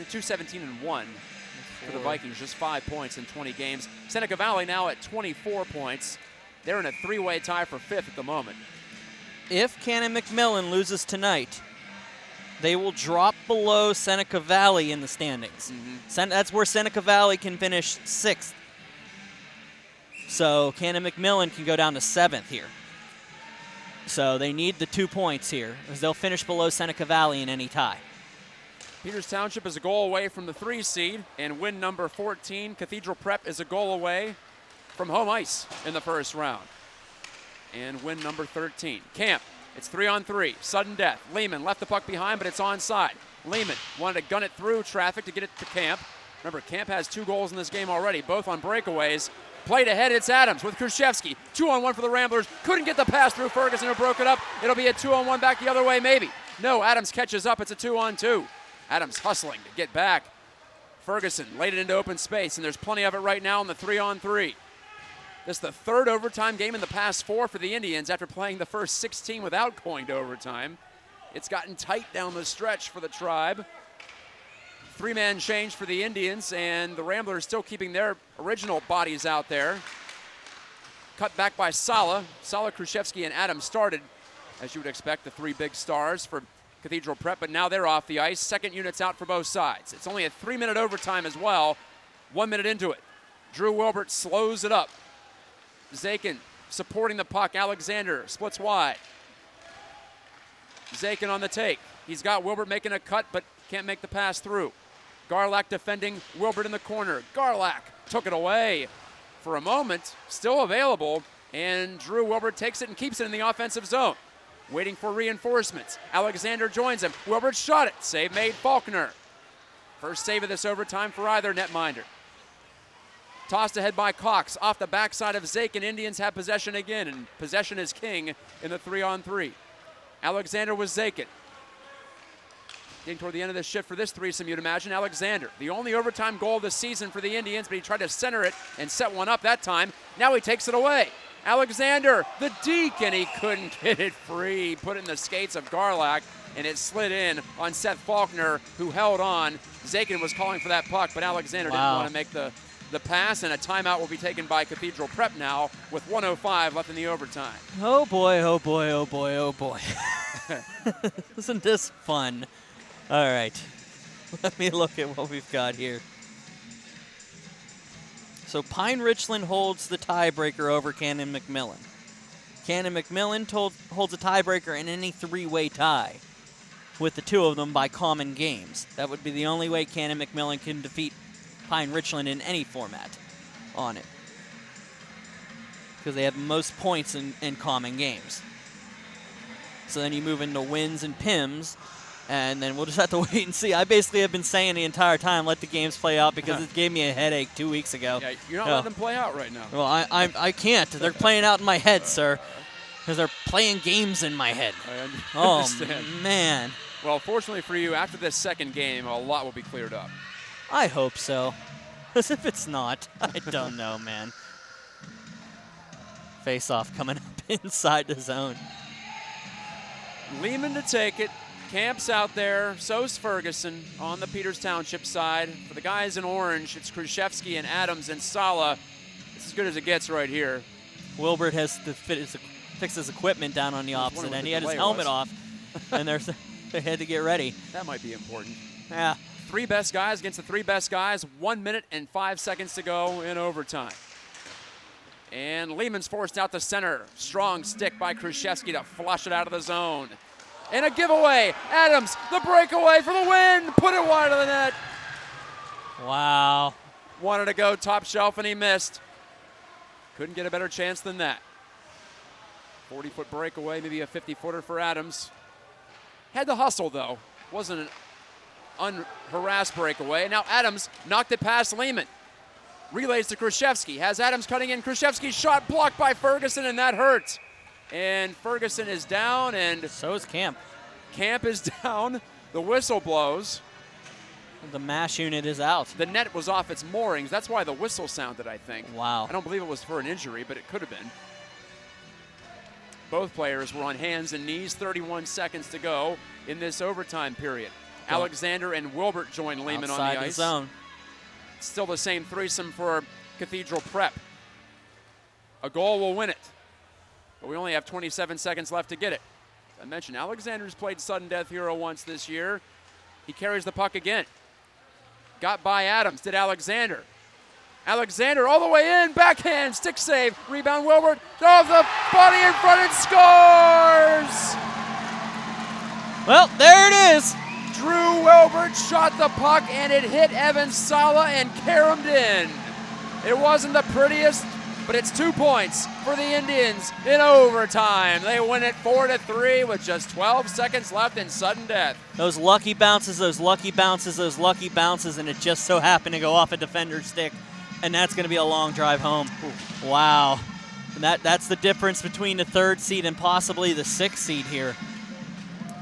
for the Vikings, just 5 points in 20 games. Seneca Valley now at 24 points. They're in a 3-way tie for 5th at the moment. If Cannon McMillan loses tonight, they will drop below Seneca Valley in the standings. That's where Seneca Valley can finish 6th. So Cannon McMillan can go down to 7th here. So they need the 2 points here, because they'll finish below Seneca Valley in any tie. Peters Township is a goal away from the 3 seed, and win number 14, Cathedral Prep, is a goal away from home ice in the first round. And win number 13, Camp. It's 3-on-3, sudden death. Lehman left the puck behind, but it's onside. Lehman wanted to gun it through traffic to get it to Camp. Remember, Camp has 2 goals in this game already, both on breakaways. Played ahead, it's Adams with Khrushchevsky. 2-on-1 for the Ramblers. Couldn't get the pass through Ferguson, who broke it up. It'll be a 2-on-1 back the other way, maybe. No, Adams catches up. It's a 2-on-2. Adams hustling to get back. Ferguson laid it into open space, and there's plenty of it right now in the 3-on-3. This is the 3rd overtime game in the past 4 for the Indians after playing the first 16 without going to overtime. It's gotten tight down the stretch for the Tribe. 3-man change for the Indians, and the Ramblers still keeping their original bodies out there. Cut back by Sala. Sala, Khrushchevsky, and Adams started, as you would expect, the 3 big stars for Cathedral Prep, but now they're off the ice. Second unit's out for both sides. It's only a 3-minute overtime as well. 1 minute into it. Drew Wilbert slows it up. Zakin supporting the puck. Alexander splits wide. Zakin on the take. He's got Wilbert making a cut, but can't make the pass through. Garlack defending Wilbert in the corner. Garlack took it away for a moment. Still available, and Drew Wilbert takes it and keeps it in the offensive zone. Waiting for reinforcements. Alexander joins him. Wilbert shot it. Save made, Faulkner. First save of this overtime for either netminder. Tossed ahead by Cox. Off the backside of Zakin, Indians have possession again, and possession is king in the 3-on-3. Alexander with Zakin. Getting toward the end of this shift for this threesome, you'd imagine. Alexander, the only overtime goal this season for the Indians, but he tried to center it and set one up that time. Now he takes it away. Alexander, the deke, and he couldn't get it free. Put it in the skates of Garlack, and it slid in on Seth Faulkner, who held on. Zakin was calling for that puck, but Alexander didn't want to make the pass, and a timeout will be taken by Cathedral Prep now with 1:05 left in the overtime. Oh boy, oh boy, oh boy, oh boy. Isn't this fun? All right, let me look at what we've got here. So Pine Richland holds the tiebreaker over Cannon McMillan. Cannon McMillan holds a tiebreaker in any 3-way tie with the 2 of them by common games. That would be the only way Cannon McMillan can defeat Pine Richland in any format on it, because they have most points in common games. So then you move into wins and PIMS, and then we'll just have to wait and see. I basically have been saying the entire time, let the games play out, because it gave me a headache 2 weeks ago. Yeah, you're not letting them play out right now. Well, I can't. They're playing out in my head, sir, because they're playing games in my head. I Oh, understand. man. Well, fortunately for you, after this second game, a lot will be cleared up. I hope so. Because if it's not, I don't know, man. Face-off coming up inside the zone. Lehman to take it. Camps out there. So's Ferguson on the Peters Township side. For the guys in orange, it's Khrushchevsky and Adams and Sala. It's as good as it gets right here. Wilbert has to fix his equipment down on the opposite end. He had his helmet off, and they had to get ready. That might be important. Yeah. 3 best guys against the 3 best guys. 1 minute and 5 seconds to go in overtime. And Lehman's forced out the center. Strong stick by Khrushchevsky to flush it out of the zone. And a giveaway. Adams, the breakaway for the win. Put it wide of the net. Wow. Wanted to go top shelf and he missed. Couldn't get a better chance than that. 40-foot breakaway, maybe a 50-footer for Adams. Had the hustle, though. Wasn't an unharassed breakaway. Now Adams knocked it past Lehman. Relays to Khrushchevsky. Has Adams cutting in. Khrushchevsky's shot blocked by Ferguson, and that hurts. And Ferguson is down, and so is Camp. Camp is down. The whistle blows. The MASH unit is out. The net was off its moorings. That's why the whistle sounded, I think. Wow. I don't believe it was for an injury, but it could have been. Both players were on hands and knees. 31 seconds to go in this overtime period. Alexander and Wilbert join Lehman on the ice. Outside the zone. Still the same threesome for Cathedral Prep. A goal will win it, but we only have 27 seconds left to get it. I mentioned Alexander's played sudden death hero once this year. He carries the puck again. Got by Adams, did Alexander. Alexander all the way in, backhand, stick save, rebound Wilbert, off the body in front and scores! Well, there it is. Drew Wilbert shot the puck and it hit Evan Sala and caromed in. It wasn't the prettiest, but it's 2 points for the Indians in overtime. They win it 4-3 with just 12 seconds left in sudden death. Those lucky bounces, those lucky bounces, those lucky bounces, and it just so happened to go off a defender's stick, and that's going to be a long drive home. Ooh. Wow. And that's the difference between the 3rd seed and possibly the 6th seed here.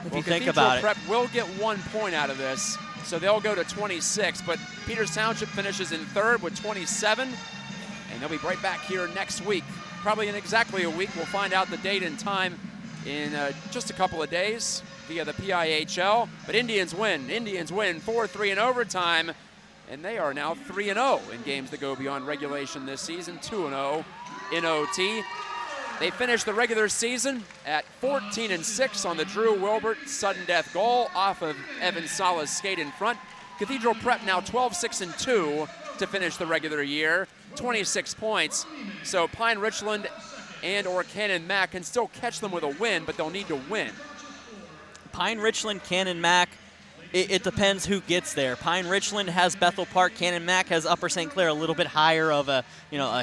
If you think about it. Prep will get 1 point out of this, so they'll go to 26, but Peters Township finishes in 3rd with 27, and they'll be right back here next week. Probably in exactly a week. We'll find out the date and time in just a couple of days via the PIHL, but Indians win. Indians win 4-3 in overtime, and they are now 3-0 in games that go beyond regulation this season, 2-0 in OT. They finished the regular season at 14-6 on the Drew Wilbert sudden death goal off of Evan Sala's skate in front. Cathedral Prep now 12-6-2 to finish the regular year, 26 points. So Pine Richland and or Cannon Mac can still catch them with a win, but they'll need to win. Pine Richland, Cannon Mac, it depends who gets there. Pine Richland has Bethel Park. Cannon Mac has Upper St. Clair, a little bit higher of a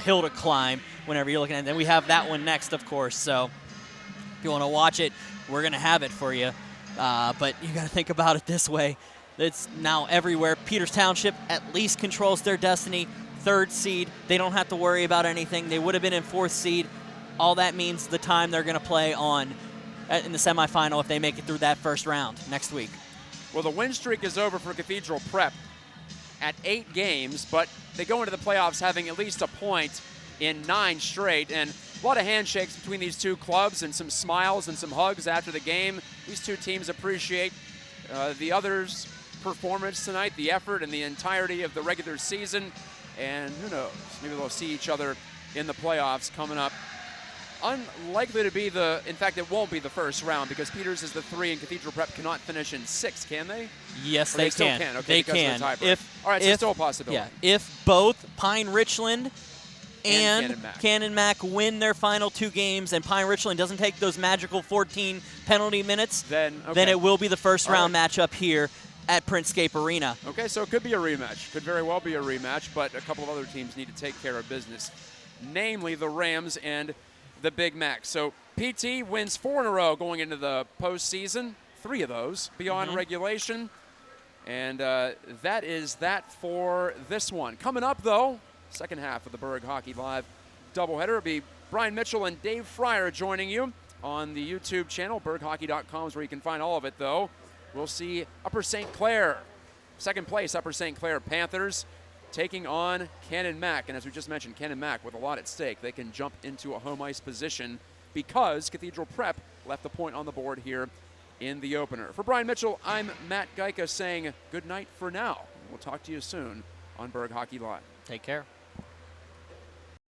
hill to climb whenever you're looking at it. Then we have that one next, of course. So if you want to watch it, we're going to have it for you. But you got to think about it this way. It's now everywhere. Peters Township at least controls their destiny. 3rd seed, they don't have to worry about anything. They would have been in 4th seed. All that means the time they're going to play on in the semifinal if they make it through that first round next week. Well, the win streak is over for Cathedral Prep at 8 games, but they go into the playoffs having at least a point in 9 straight, and a lot of handshakes between these two clubs and some smiles and some hugs after the game. These two teams appreciate the other's performance tonight, the effort, and the entirety of the regular season, and who knows, maybe they'll see each other in the playoffs coming up. Unlikely to be in fact, it won't be the first round because Peters is the 3 and Cathedral Prep cannot finish in 6, can they? Yes, they still can. they Okay, can. All right, so still a possibility. Yeah, if both Pine Richland and Cannon Mac win their final 2 games and Pine Richland doesn't take those magical 14 penalty minutes, then it will be the first round matchup here. at Printscape Arena. Okay, so it could be a rematch. Could very well be a rematch, but a couple of other teams need to take care of business, namely the Rams and the Big Mac. So PT wins 4 in a row going into the postseason, 3 of those beyond regulation. And that is that for this one. Coming up, though, second half of the Burgh Hockey Live doubleheader. It'll be Brian Mitchell and Dave Fryer joining you on the YouTube channel. BurghHockey.com is where you can find all of it, though. We'll see Upper St. Clair, second place Upper St. Clair Panthers, taking on Cannon Mac. And as we just mentioned, Cannon Mac with a lot at stake. They can jump into a home ice position because Cathedral Prep left the point on the board here in the opener. For Brian Mitchell, I'm Matt Gajtka saying good night for now. We'll talk to you soon on Burgh Hockey Live. Take care.